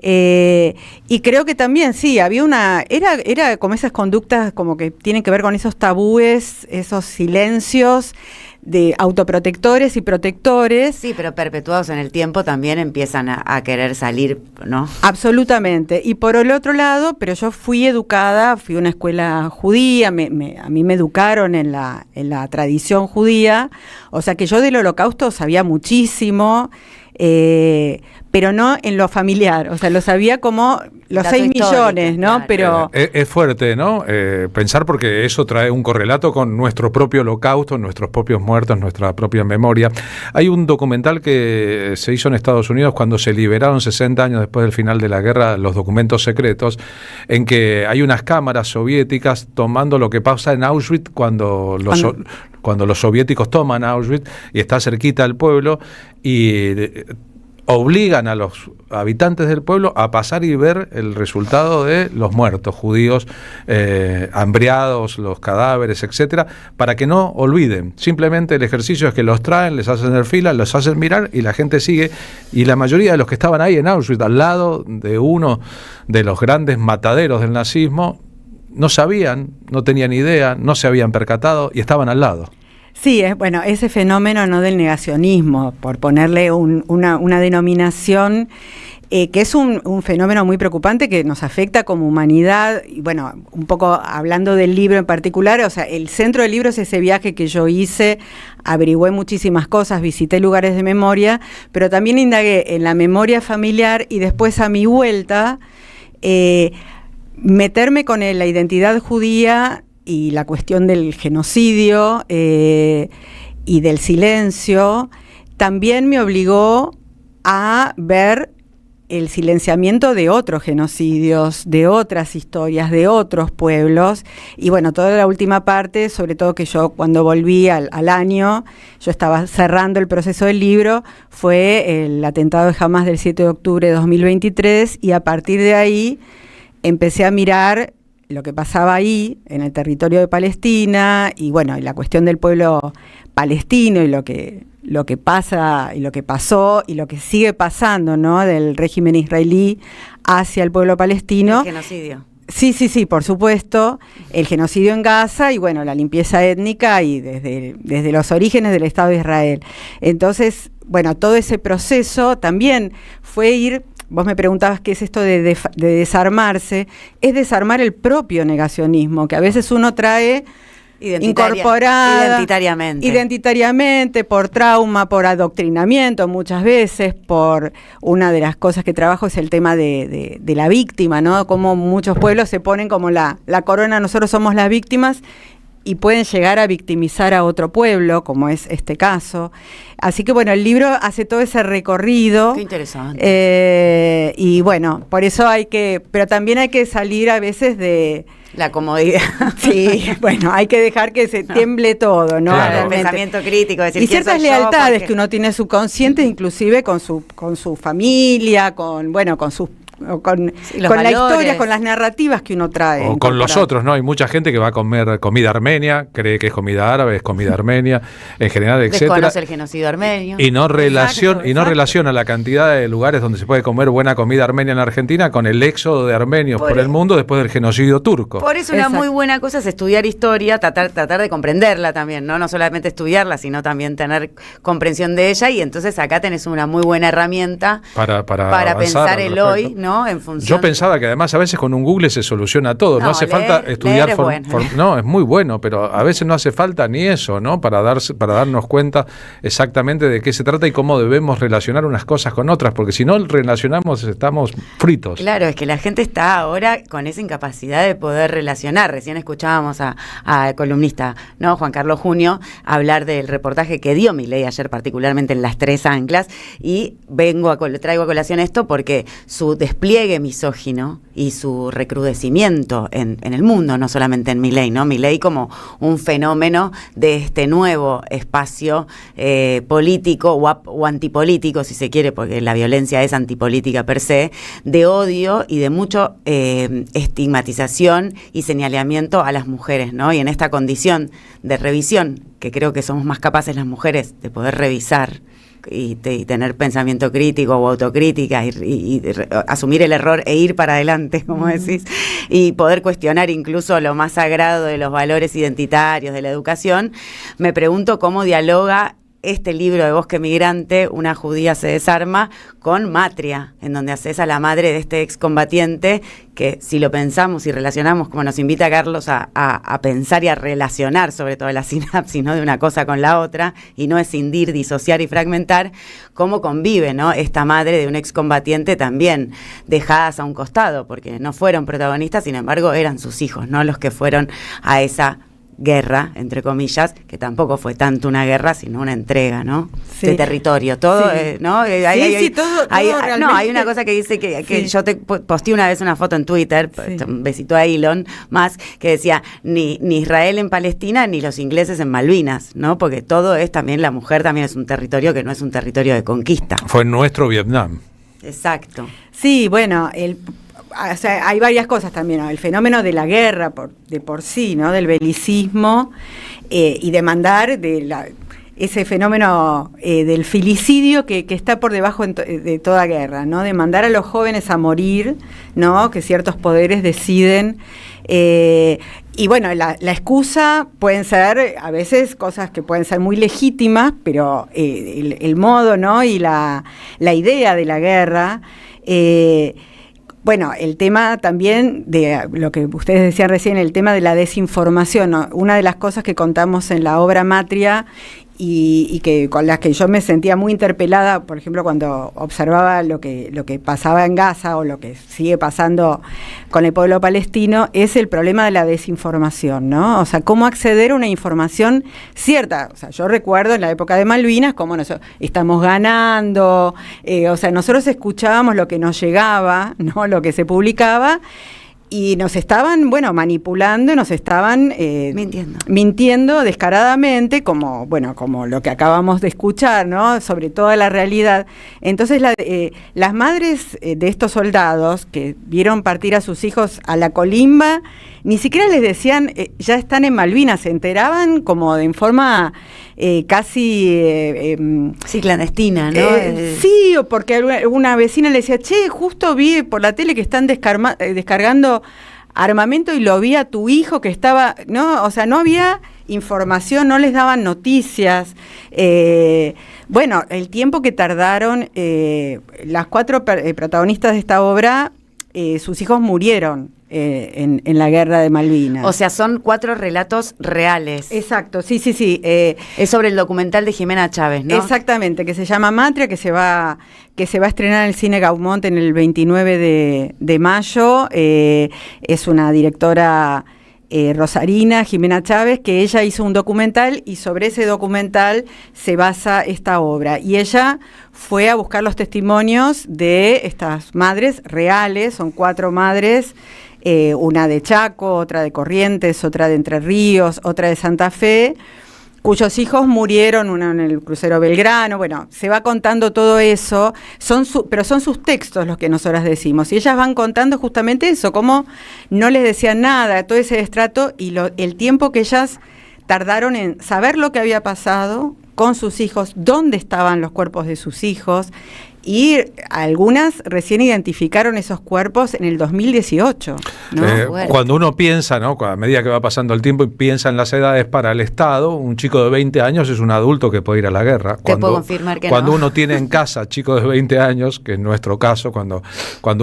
Y creo que también, sí, había era como esas conductas como que tienen que ver con esos tabúes, esos silencios de autoprotectores y protectores. Sí, pero perpetuados en el tiempo también empiezan a querer salir, ¿no? Absolutamente. Y por el otro lado, pero yo fui educada, fui a una escuela judía, a mí me educaron en la tradición judía, o sea que yo del Holocausto sabía muchísimo, pero no en lo familiar, o sea, lo sabía como los 6 millones, ¿no? Claro. Pero es fuerte, ¿no? Pensar, porque eso trae un correlato con nuestro propio Holocausto, nuestros propios muertos, nuestra propia memoria. Hay un documental que se hizo en Estados Unidos cuando se liberaron 60 años después del final de la guerra los documentos secretos, en que hay unas cámaras soviéticas tomando lo que pasa en Auschwitz cuando los soviéticos toman Auschwitz y está cerquita al pueblo y obligan a los habitantes del pueblo a pasar y ver el resultado de los muertos judíos, hambriados, los cadáveres, etcétera, para que no olviden. Simplemente el ejercicio es que los traen, les hacen el fila, los hacen mirar y la gente sigue. Y la mayoría de los que estaban ahí en Auschwitz, al lado de uno de los grandes mataderos del nazismo, no sabían, no tenían idea, no se habían percatado y estaban al lado. Sí, bueno, ese fenómeno, ¿no?, del negacionismo, por ponerle una denominación, que es un fenómeno muy preocupante que nos afecta como humanidad. Y bueno, un poco hablando del libro en particular, o sea, el centro del libro es ese viaje que yo hice, averigüé muchísimas cosas, visité lugares de memoria, pero también indagué en la memoria familiar y después a mi vuelta meterme con la identidad judía y la cuestión del genocidio y del silencio. También me obligó a ver el silenciamiento de otros genocidios, de otras historias, de otros pueblos. Y bueno, toda la última parte, sobre todo que yo cuando volví al año, yo estaba cerrando el proceso del libro, fue el atentado de Hamás del 7 de octubre de 2023, y a partir de ahí empecé a mirar lo que pasaba ahí, en el territorio de Palestina, y bueno, y la cuestión del pueblo palestino, y lo que pasa, y lo que pasó, y lo que sigue pasando, ¿no?, del régimen israelí hacia el pueblo palestino. El genocidio. Sí, por supuesto, el genocidio en Gaza y bueno, la limpieza étnica y desde los orígenes del Estado de Israel. Entonces, bueno, todo ese proceso también fue ir, vos me preguntabas qué es esto de desarmarse, es desarmar el propio negacionismo, que a veces uno trae incorporada identitariamente, por trauma, por adoctrinamiento, muchas veces, por una de las cosas que trabajo es el tema de la víctima, ¿no? Como muchos pueblos se ponen como la corona, nosotros somos las víctimas, y pueden llegar a victimizar a otro pueblo, como es este caso. Así que bueno, el libro hace todo ese recorrido. Qué interesante. Y bueno, por eso pero también hay que salir a veces de la comodidad. Sí, bueno, hay que dejar que se tiemble todo, ¿no? Claro. El pensamiento crítico, decir, y ciertas lealtades que uno tiene subconscientes, inclusive con su familia, con sus con la historia, con las narrativas que uno trae. O con los otros, ¿no? Hay mucha gente que va a comer comida armenia, cree que es comida árabe, es comida armenia, en general, etcétera. Desconoce el genocidio armenio. Y no relaciona la cantidad de lugares donde se puede comer buena comida armenia en Argentina con el éxodo de armenios por el mundo después del genocidio turco. Por eso una muy buena cosa es estudiar historia, tratar de comprenderla también, ¿no? No solamente estudiarla, sino también tener comprensión de ella, y entonces acá tenés una muy buena herramienta para pensar el hoy, ¿no? En función. Yo pensaba que además a veces con un Google se soluciona todo, no hace falta estudiar no, es muy bueno, pero a veces no hace falta ni eso, ¿no? Para darnos cuenta exactamente de qué se trata y cómo debemos relacionar unas cosas con otras, porque si no relacionamos estamos fritos. Claro, es que la gente está ahora con esa incapacidad de poder relacionar. Recién escuchábamos al columnista, ¿no? Juan Carlos Junio, hablar del reportaje que dio Milei ayer, particularmente en Las Tres Anclas, y traigo a colación esto porque su despliegue misógino y su recrudecimiento en el mundo, no solamente en Milei, ¿no? Milei como un fenómeno de este nuevo espacio político o antipolítico, si se quiere, porque la violencia es antipolítica per se, de odio y de mucho estigmatización y señalamiento a las mujeres, ¿no? Y en esta condición de revisión, que creo que somos más capaces las mujeres de poder revisar y tener pensamiento crítico o autocrítica y asumir el error e ir para adelante, como decís, y poder cuestionar incluso lo más sagrado de los valores identitarios, de la educación, me pregunto cómo dialoga este libro de Bosque Migrante, Una judía se desarma, con Matria, en donde haces a la madre de este excombatiente, que si lo pensamos y relacionamos, como nos invita Carlos a pensar y a relacionar sobre todo la sinapsis, ¿no? De una cosa con la otra, y no escindir, disociar y fragmentar, cómo convive, ¿no? Esta madre de un excombatiente también dejadas a un costado, porque no fueron protagonistas, sin embargo eran sus hijos, ¿no? Los que fueron a esa guerra, entre comillas, que tampoco fue tanto una guerra, sino una entrega, ¿no? Sí. De territorio, todo, sí. ¿No? Hay una cosa que dice que yo te posteé una vez una foto en Twitter, un besito a Elon Musk, que decía, ni Israel en Palestina, ni los ingleses en Malvinas, ¿no? Porque todo es también, la mujer también es un territorio que no es un territorio de conquista. Fue nuestro Vietnam. Exacto. Sí, bueno, o sea, hay varias cosas también, ¿no? El fenómeno de la guerra de por sí, ¿no? Del belicismo y demandar ese fenómeno del filicidio que está por debajo de toda guerra, ¿no? De mandar a los jóvenes a morir, ¿no? Que ciertos poderes deciden. Y bueno, la excusa pueden ser a veces cosas que pueden ser muy legítimas, pero el modo, ¿no? Y la idea de la guerra. Bueno, el tema también de lo que ustedes decían recién, el tema de la desinformación, ¿no? Una de las cosas que contamos en la obra Matria y que con las que yo me sentía muy interpelada, por ejemplo, cuando observaba lo que pasaba en Gaza o lo que sigue pasando con el pueblo palestino, es el problema de la desinformación, ¿no? O sea, cómo acceder a una información cierta. O sea, yo recuerdo en la época de Malvinas cómo nosotros estamos ganando, o sea, nosotros escuchábamos lo que nos llegaba, ¿no? Lo que se publicaba, y nos estaban, manipulando, nos estaban mintiendo descaradamente, como lo que acabamos de escuchar, ¿no? Sobre toda la realidad. Entonces las madres de estos soldados que vieron partir a sus hijos a la colimba, ni siquiera les decían, ya están en Malvinas, se enteraban como en forma casi... sí, clandestina, ¿no? Sí, porque una vecina le decía, che, justo vi por la tele que están descargando armamento y lo vi a tu hijo que estaba, ¿no? O sea, no había información, no les daban noticias. Bueno, el tiempo que tardaron, las 4 protagonistas de esta obra, sus hijos murieron en la guerra de Malvinas. O sea, son 4 relatos reales. Exacto, sí. Es sobre el documental de Jimena Chávez, ¿no? Exactamente, que se llama Matria, que se va a estrenar en el Cine Gaumont en el 29 de mayo. Es una directora rosarina, Jimena Chávez, que ella hizo un documental y sobre ese documental se basa esta obra. Y ella fue a buscar los testimonios de estas madres reales, son 4 madres, una de Chaco, otra de Corrientes, otra de Entre Ríos, otra de Santa Fe, cuyos hijos murieron, una en el crucero Belgrano. Bueno, se va contando todo eso, pero son sus textos los que nosotras decimos, y ellas van contando justamente eso, cómo no les decían nada, todo ese destrato y el tiempo que ellas tardaron en saber lo que había pasado con sus hijos, dónde estaban los cuerpos de sus hijos, y algunas recién identificaron esos cuerpos en el 2018. ¿no? Cuando uno piensa, ¿no? A medida que va pasando el tiempo y piensa en las edades para el Estado, un chico de 20 años es un adulto que puede ir a la guerra. Te puedo confirmar que cuando no. uno tiene en casa chicos de 20 años, que en nuestro caso, cuando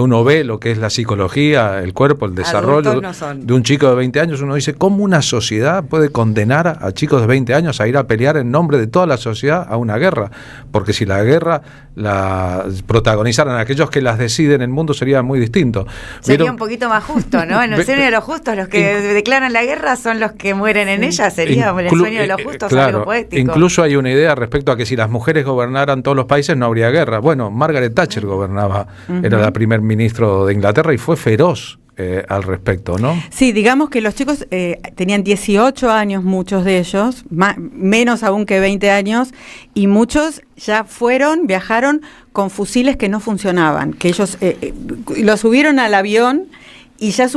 uno ve lo que es la psicología, el cuerpo, el desarrollo de un chico de 20 años, uno dice, ¿cómo una sociedad puede condenar a chicos de 20 años a ir a pelear en nombre de toda la sociedad a una guerra? Porque si la guerra la protagonizaran aquellos que las deciden, el mundo sería muy distinto. Sería un poquito más justo, ¿no? En el sueño de los justos, los que declaran la guerra son los que mueren en ella, sería el sueño de los justos, claro, algo poético. Incluso hay una idea respecto a que si las mujeres gobernaran todos los países no habría guerra. Bueno, Margaret Thatcher gobernaba, era la primer ministro de Inglaterra y fue feroz al respecto, ¿no? Sí, digamos que los chicos tenían 18 años, muchos de ellos, menos aún que 20 años, y muchos ya viajaron con fusiles que no funcionaban, que ellos los subieron al avión y ya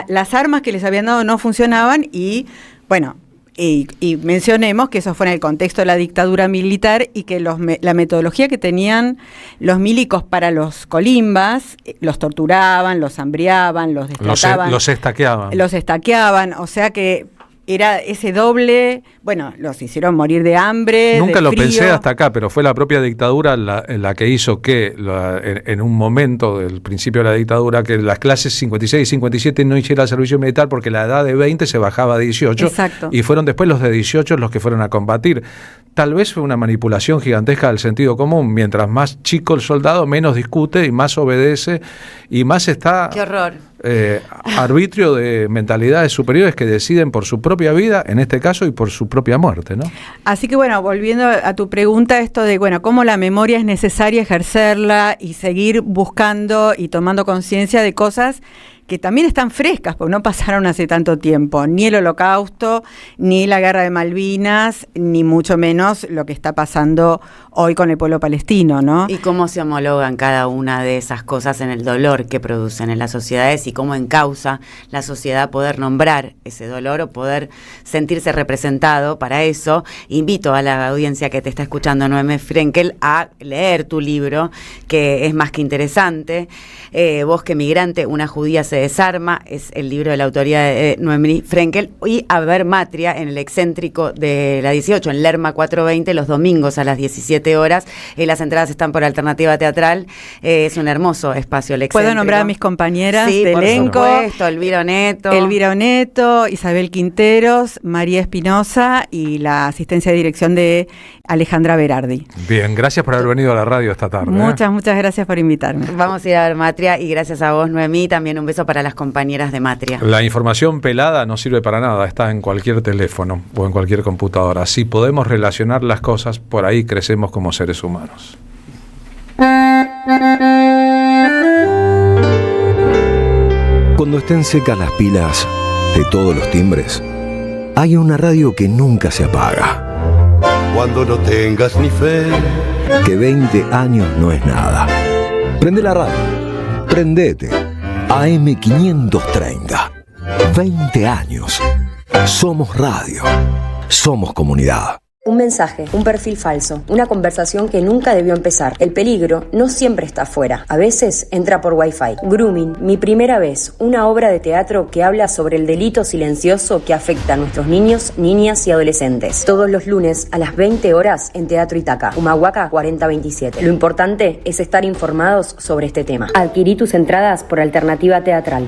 las armas que les habían dado no funcionaban y, bueno, y mencionemos que eso fue en el contexto de la dictadura militar y que la metodología que tenían los milicos para los colimbas, los torturaban, los hambriaban, los destrataban. Los estaqueaban. Los estaqueaban, o sea que era ese doble, bueno, los hicieron morir de hambre, Nunca de lo frío. pensé hasta acá, pero fue la propia dictadura la que hizo que en un momento del principio de la dictadura que las clases 56 y 57 no hicieran servicio militar porque la edad de 20 se bajaba a 18. Exacto. Y fueron después los de 18 los que fueron a combatir. Tal vez fue una manipulación gigantesca del sentido común. Mientras más chico el soldado, menos discute y más obedece y más está... ¡Qué horror! Arbitrio de mentalidades superiores que deciden por su propia vida, en este caso, y por su propia muerte, ¿no? Así que bueno, volviendo a tu pregunta, esto de, bueno, cómo la memoria es necesaria ejercerla y seguir buscando y tomando conciencia de cosas que también están frescas, porque no pasaron hace tanto tiempo, ni el Holocausto, ni la Guerra de Malvinas, ni mucho menos lo que está pasando hoy con el pueblo palestino, ¿no? Y cómo se homologan cada una de esas cosas en el dolor que producen en las sociedades y cómo encausa la sociedad poder nombrar ese dolor o poder sentirse representado. Para eso, invito a la audiencia que te está escuchando, Noemí Frenkel, a leer tu libro, que es más que interesante. Bosque Migrante, una judía se desarma, es el libro de la autoría de Noemí Frenkel, y a ver Matria en el excéntrico de la 18, en Lerma 420, los domingos a las 17 horas. Las entradas están por Alternativa Teatral. Es un hermoso espacio el excéntrico. ¿Puedo nombrar a mis compañeras sí, de elenco? Por supuesto, Elvira Oneto, Isabel Quinteros, María Espinosa y la asistencia de dirección de Alejandra Berardi. Bien, gracias por haber venido a la radio esta tarde. Muchas gracias por invitarme. Vamos a ir a ver Matria y gracias a vos, Noemí, también un beso para las compañeras de Matria. La información pelada no sirve para nada, está en cualquier teléfono o en cualquier computadora. Si podemos relacionar las cosas, por ahí crecemos como seres humanos. Cuando estén secas las pilas de todos los timbres, hay una radio que nunca se apaga. Cuando no tengas ni fe, que 20 años no es nada. Prende la radio, prendete. AM530. 20 años. Somos radio. Somos comunidad. Un mensaje, un perfil falso, una conversación que nunca debió empezar. El peligro no siempre está afuera, a veces entra por Wi-Fi. Grooming, mi primera vez, una obra de teatro que habla sobre el delito silencioso que afecta a nuestros niños, niñas y adolescentes. Todos los lunes a las 20 horas en Teatro Itaca, Humahuaca 4027. Lo importante es estar informados sobre este tema. Adquirí tus entradas por Alternativa Teatral.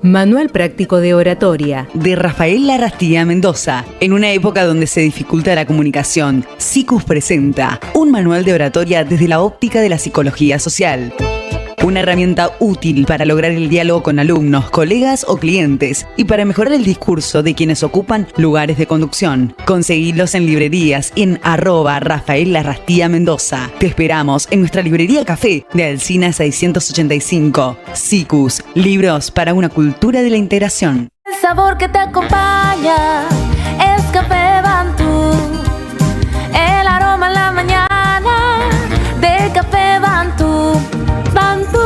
Manual práctico de oratoria de Rafael Larrastía Mendoza. En una época donde se dificulta la comunicación, SICUS presenta un manual de oratoria desde la óptica de la psicología social. Una herramienta útil para lograr el diálogo con alumnos, colegas o clientes y para mejorar el discurso de quienes ocupan lugares de conducción. Conseguilos en librerías y en @Rafael Larrastía Mendoza. Te esperamos en nuestra librería Café de Alsina 685. SICUS, libros para una cultura de la integración. El sabor que te acompaña es Café Bantú. El aroma en la mañana de Café Bantú. Bantú.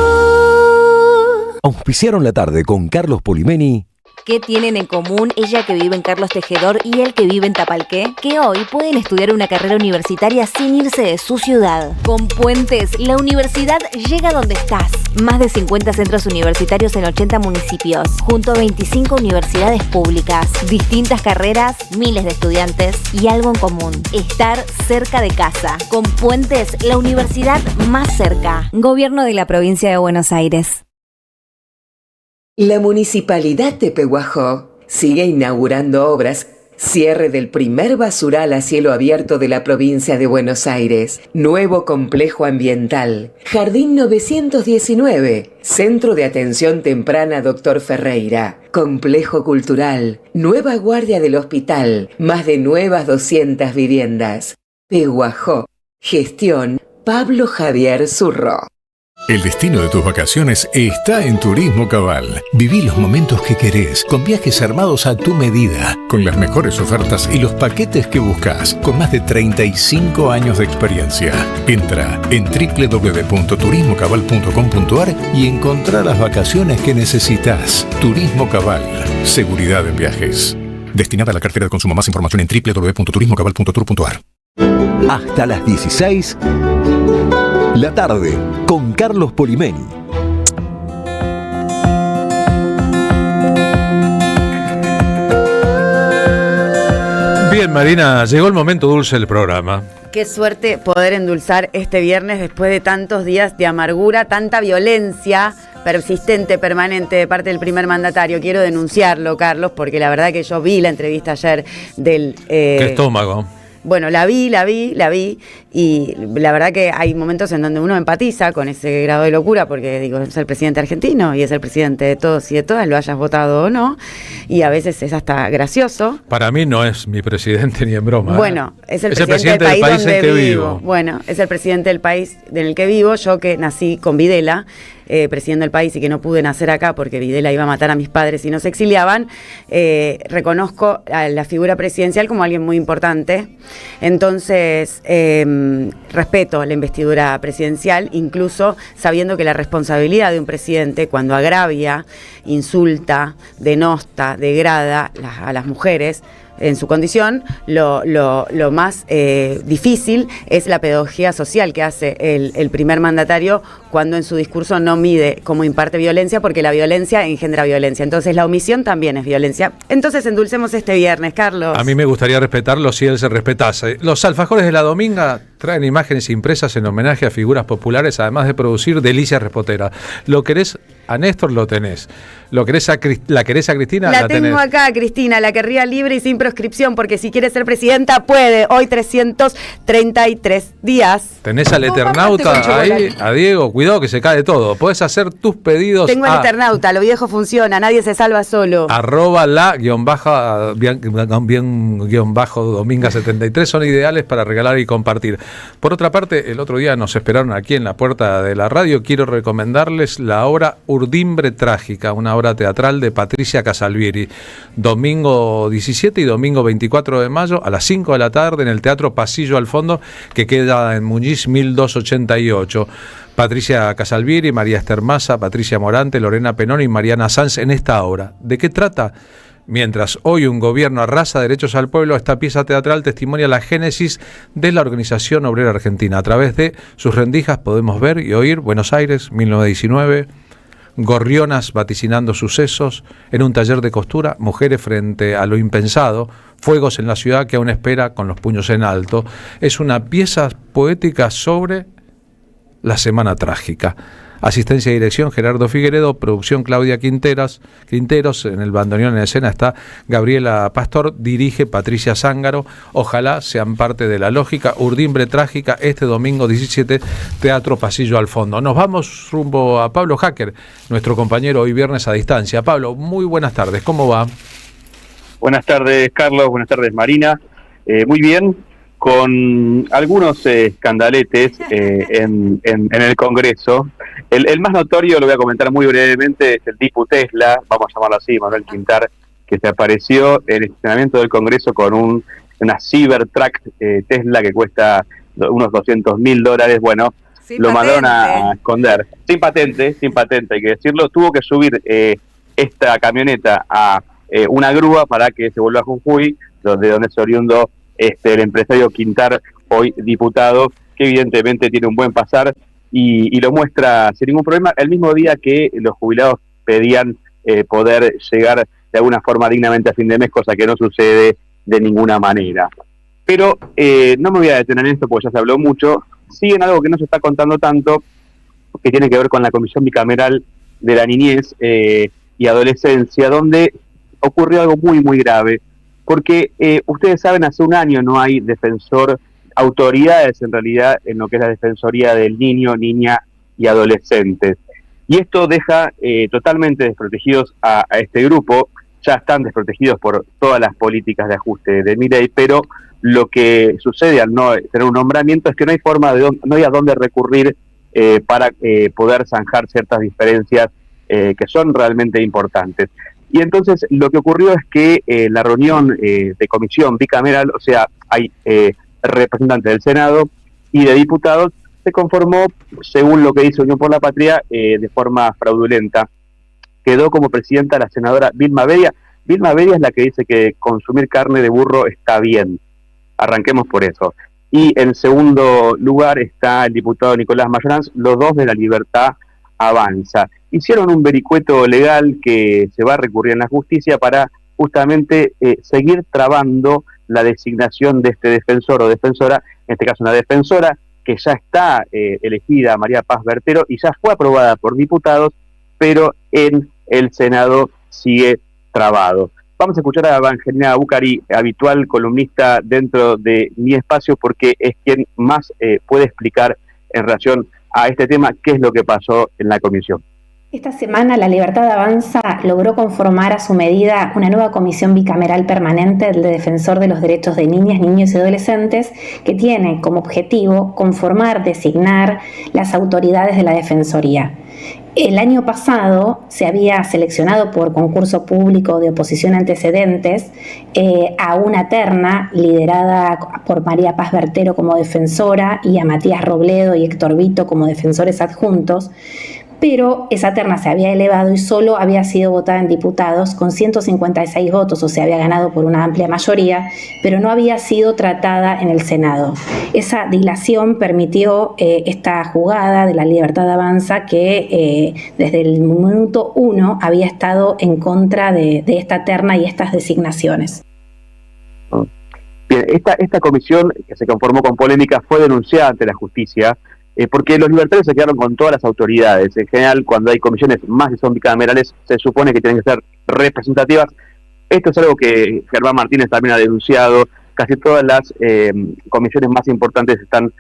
Auspiciaron la tarde con Carlos Polimeni. ¿Qué tienen en común ella que vive en Carlos Tejedor y él que vive en Tapalqué? Que hoy pueden estudiar una carrera universitaria sin irse de su ciudad. Con Puentes, la universidad llega donde estás. Más de 50 centros universitarios en 80 municipios, junto a 25 universidades públicas. Distintas carreras, miles de estudiantes y algo en común: estar cerca de casa. Con Puentes, la universidad más cerca. Gobierno de la Provincia de Buenos Aires. La Municipalidad de Pehuajó sigue inaugurando obras. Cierre del primer basural a cielo abierto de la provincia de Buenos Aires. Nuevo complejo ambiental. Jardín 919. Centro de Atención Temprana Dr. Ferreira. Complejo cultural. Nueva guardia del hospital. Más de nuevas 200 viviendas. Pehuajó. Gestión Pablo Javier Zurro. El destino de tus vacaciones está en Turismo Cabal. Viví los momentos que querés, con viajes armados a tu medida, con las mejores ofertas y los paquetes que buscas, con más de 35 años de experiencia. Entra en www.turismocabal.com.ar y encontrá las vacaciones que necesitas. Turismo Cabal, seguridad en viajes. Destinada a la cartera de consumo. Más información en www.turismocabal.tour.ar. Hasta las 16, la tarde, con Carlos Polimeni. Bien, Marina, llegó el momento dulce del programa. Qué suerte poder endulzar este viernes después de tantos días de amargura, tanta violencia persistente, permanente de parte del primer mandatario. Quiero denunciarlo, Carlos, porque la verdad que yo vi la entrevista ayer del... ¿Qué estómago? Bueno, la vi, y la verdad que hay momentos en donde uno empatiza con ese grado de locura, porque digo, es el presidente argentino y es el presidente de todos y de todas, lo hayas votado o no, y a veces es hasta gracioso. Para mí no es mi presidente ni en broma. Bueno, es el presidente del país donde vivo. Bueno, es el presidente del país en el que vivo, yo que nací con Videla, presidente del país, y que no pude nacer acá porque Videla iba a matar a mis padres si no se exiliaban, reconozco a la figura presidencial como alguien muy importante. Entonces, respeto la investidura presidencial, incluso sabiendo que la responsabilidad de un presidente cuando agravia, insulta, denosta, degrada a las mujeres en su condición, lo más difícil es la pedagogía social que hace el primer mandatario cuando en su discurso no mide cómo imparte violencia, porque la violencia engendra violencia. Entonces la omisión también es violencia. Entonces endulcemos este viernes, Carlos. A mí me gustaría respetarlo si él se respetase. Los alfajores de la Dominga traen imágenes impresas en homenaje a figuras populares, además de producir delicias repoteras. ¿Lo querés a Néstor? Lo tenés. ¿Lo querés ¿La querés a Cristina? La tengo acá, Cristina, la querría libre y sin proscripción, porque si quiere ser presidenta puede. Hoy 333 días. Tenés al Eternauta ahí, a Diego. Cuidado que se cae todo. Podés hacer tus pedidos. Tengo al Eternauta, lo viejo funciona, nadie se salva solo. @la_Dominga73 son ideales para regalar y compartir. Por otra parte, el otro día nos esperaron aquí en la puerta de la radio. Quiero recomendarles la obra Urdimbre Trágica, una obra teatral de Patricia Casalvieri. Domingo 17 y domingo 24 de mayo a las 5 de la tarde en el Teatro Pasillo al Fondo, que queda en Muñiz 1288. Patricia Casalvieri, María Esther Massa, Patricia Morante, Lorena Penón y Mariana Sanz en esta obra. ¿De qué trata? Mientras hoy un gobierno arrasa derechos al pueblo, esta pieza teatral testimonia la génesis de la Organización Obrera Argentina. A través de sus rendijas podemos ver y oír Buenos Aires, 1919, gorrionas vaticinando sucesos, en un taller de costura, mujeres frente a lo impensado, fuegos en la ciudad que aún espera con los puños en alto. Es una pieza poética sobre la Semana Trágica. Asistencia y dirección Gerardo Figueredo, producción Claudia Quinteros, en el bandoneón en escena está Gabriela Pastor, dirige Patricia Zángaro. Ojalá sean parte de la lógica. Urdimbre Trágica, este domingo 17, Teatro Pasillo al Fondo. Nos vamos rumbo a Pablo Hacker, nuestro compañero hoy viernes a distancia. Pablo, muy buenas tardes, ¿cómo va? Buenas tardes, Carlos, buenas tardes, Marina. Muy bien, con algunos escandaletes en el Congreso. El más notorio, lo voy a comentar muy brevemente, es el Dipu Tesla, vamos a llamarlo así, Manuel Quintar, que se apareció en el estacionamiento del Congreso con una Cybertruck Tesla que cuesta unos $200.000. Bueno, sin lo mandaron a esconder. Sin patente, hay que decirlo. Tuvo que subir esta camioneta a una grúa para que se vuelva a Jujuy, donde se oriundó el empresario Quintar, hoy diputado, que evidentemente tiene un buen pasar y lo muestra sin ningún problema, el mismo día que los jubilados pedían poder llegar de alguna forma dignamente a fin de mes, cosa que no sucede de ninguna manera. Pero no me voy a detener en esto porque ya se habló mucho. Sí, en algo que no se está contando tanto, que tiene que ver con la Comisión Bicameral de la Niñez y Adolescencia, donde ocurrió algo muy, muy grave. Porque ustedes saben, hace un año no hay autoridades en realidad en lo que es la Defensoría del Niño, Niña y Adolescentes. Y esto deja totalmente desprotegidos a este grupo. Ya están desprotegidos por todas las políticas de ajuste de Milei, pero lo que sucede al no tener un nombramiento es que no hay no hay a dónde recurrir para poder zanjar ciertas diferencias que son realmente importantes. Y entonces lo que ocurrió es que la reunión de comisión bicameral, o sea, hay representantes del Senado y de diputados, se conformó, según lo que dice Unión por la Patria, de forma fraudulenta. Quedó como presidenta la senadora Vilma Bedia. Vilma Bedia es la que dice que consumir carne de burro está bien. Arranquemos por eso. Y en segundo lugar está el diputado Nicolás Mayoranz, los dos de La Libertad Avanza. Hicieron un vericueto legal que se va a recurrir en la justicia para justamente seguir trabando la designación de este defensor o defensora, en este caso una defensora que ya está elegida, María Paz Bertero, y ya fue aprobada por diputados, pero en el Senado sigue trabado. Vamos a escuchar a Evangelina Bucari, habitual columnista dentro de Mi Espacio, porque es quien más puede explicar en relación a este tema qué es lo que pasó en la comisión. Esta semana La Libertad Avanza logró conformar a su medida una nueva comisión bicameral permanente del Defensor de los Derechos de Niñas, Niños y Adolescentes, que tiene como objetivo conformar, designar las autoridades de la Defensoría. El año pasado se había seleccionado por concurso público de oposición a antecedentes a una terna liderada por María Paz Bertero como defensora y a Matías Robledo y Héctor Vito como defensores adjuntos, pero esa terna se había elevado y solo había sido votada en diputados con 156 votos, o sea, había ganado por una amplia mayoría, pero no había sido tratada en el Senado. Esa dilación permitió esta jugada de La Libertad Avanza que desde el minuto 1 había estado en contra de esta terna y estas designaciones. Bien, esta comisión, que se conformó con polémica, fue denunciada ante la justicia porque los libertarios se quedaron con todas las autoridades. En general, cuando hay comisiones más que son bicamerales, se supone que tienen que ser representativas. Esto es algo que Germán Martínez también ha denunciado. Casi todas las comisiones más importantes están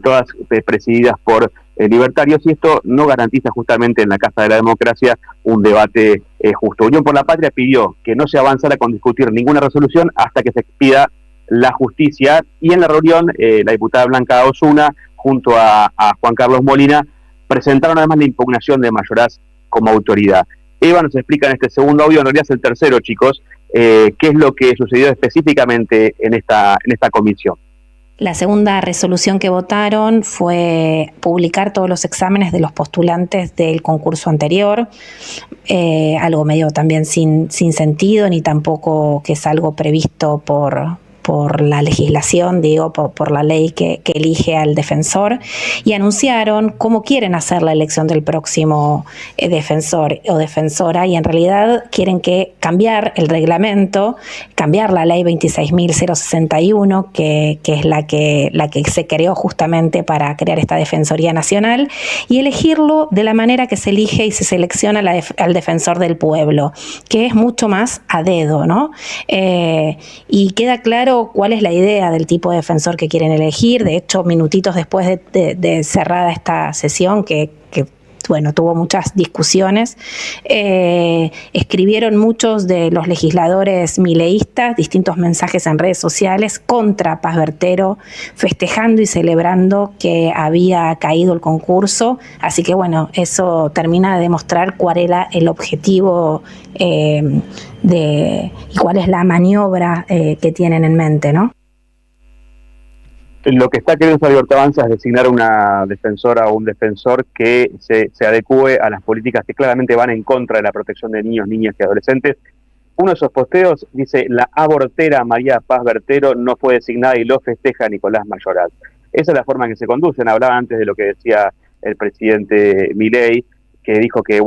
todas presididas por libertarios, y esto no garantiza justamente en la Casa de la Democracia un debate justo. Unión por la Patria pidió que no se avanzara con discutir ninguna resolución hasta que se expida la justicia, y en la reunión la diputada Blanca Osuna junto a Juan Carlos Molina presentaron además la impugnación de Mayoraz como autoridad. Eva nos explica en este segundo audio, en realidad es el tercero, chicos, qué es lo que sucedió específicamente en esta comisión. La segunda resolución que votaron fue publicar todos los exámenes de los postulantes del concurso anterior, algo medio también sin sentido, ni tampoco que es algo previsto por la legislación, por la ley que elige al defensor, y anunciaron cómo quieren hacer la elección del próximo defensor o defensora, y en realidad quieren cambiar el reglamento, cambiar la ley 26.061, que es la que se creó justamente para crear esta Defensoría Nacional, y elegirlo de la manera que se elige y se selecciona al defensor del pueblo, que es mucho más a dedo, ¿no? Y queda claro cuál es la idea del tipo de defensor que quieren elegir. De hecho, minutitos después de cerrada esta sesión, que tuvo muchas discusiones, escribieron muchos de los legisladores mileístas distintos mensajes en redes sociales contra Paz Bertero, festejando y celebrando que había caído el concurso. Así que eso termina de demostrar cuál era el objetivo y cuál es la maniobra que tienen en mente, ¿no? Lo que está queriendo esa Libertad Avanza es designar una defensora o un defensor que se adecue a las políticas que claramente van en contra de la protección de niños, niñas y adolescentes. Uno de esos posteos dice: la abortera María Paz Bertero no fue designada y lo festeja Nicolás Mayoral. Esa es la forma en que se conducen. Hablaba antes de lo que decía el presidente Milei, que dijo que,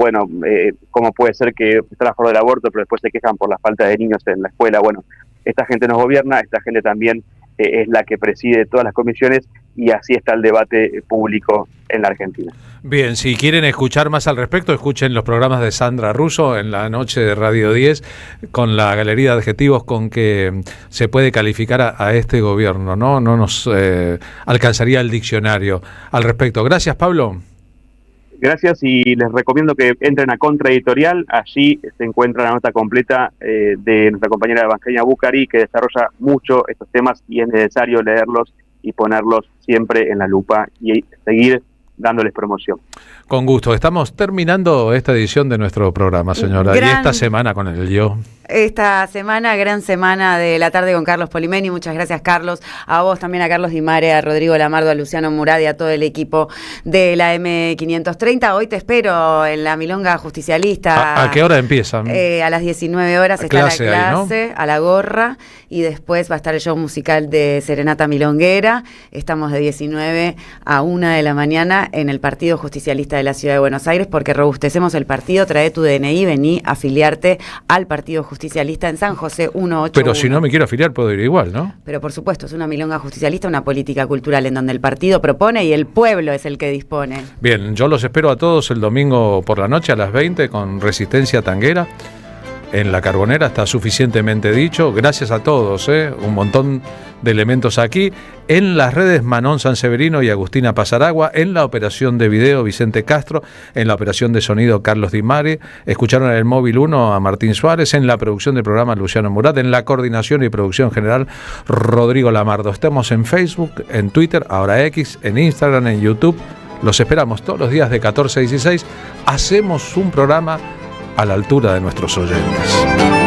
¿cómo puede ser que están a favor del aborto pero después se quejan por la falta de niños en la escuela? Bueno, esta gente nos gobierna, esta gente también es la que preside todas las comisiones, y así está el debate público en la Argentina. Bien, si quieren escuchar más al respecto, escuchen los programas de Sandra Russo en la noche de Radio 10, con la galería de adjetivos con que se puede calificar a este gobierno, ¿no? No nos alcanzaría el diccionario al respecto. Gracias, Pablo. Gracias, y les recomiendo que entren a Contraeditorial. Allí se encuentra la nota completa de nuestra compañera Evangelina Bucari, que desarrolla mucho estos temas, y es necesario leerlos y ponerlos siempre en la lupa y seguir dándoles promoción. Con gusto. Estamos terminando esta edición de nuestro programa, señora. Y esta semana con el yo. Esta semana, gran semana de la tarde con Carlos Polimeni. Muchas gracias, Carlos. A vos también, a Carlos Di Mare, a Rodrigo Lamardo, a Luciano Murad y a todo el equipo de la M530. Hoy te espero en la Milonga Justicialista. ¿A qué hora empieza? A las 19 horas está la clase, ahí, ¿no? A la gorra, y después va a estar el show musical de Serenata Milonguera. Estamos de 19 a 1 de la mañana en el Partido Justicialista de la Ciudad de Buenos Aires, porque robustecemos el partido. Trae tu DNI, vení a afiliarte al Partido Justicialista en San José 181. Pero si no me quiero afiliar, puedo ir igual, ¿no? Pero por supuesto, es una milonga justicialista, una política cultural en donde el partido propone y el pueblo es el que dispone. Bien, yo los espero a todos el domingo por la noche a las 20 con Resistencia Tanguera. En la Carbonera está suficientemente dicho. Gracias a todos, un montón de elementos aquí. En las redes, Manon Sanseverino y Agustina Pasaragua. En la operación de video, Vicente Castro. En la operación de sonido, Carlos Di Mare. Escucharon en el móvil 1 a Martín Suárez. En la producción del programa, Luciano Murat. En la coordinación y producción general, Rodrigo Lamardo. Estamos en Facebook, en Twitter, ahora X, en Instagram, en YouTube. Los esperamos todos los días de 14 a 16. Hacemos un programa a la altura de nuestros oyentes.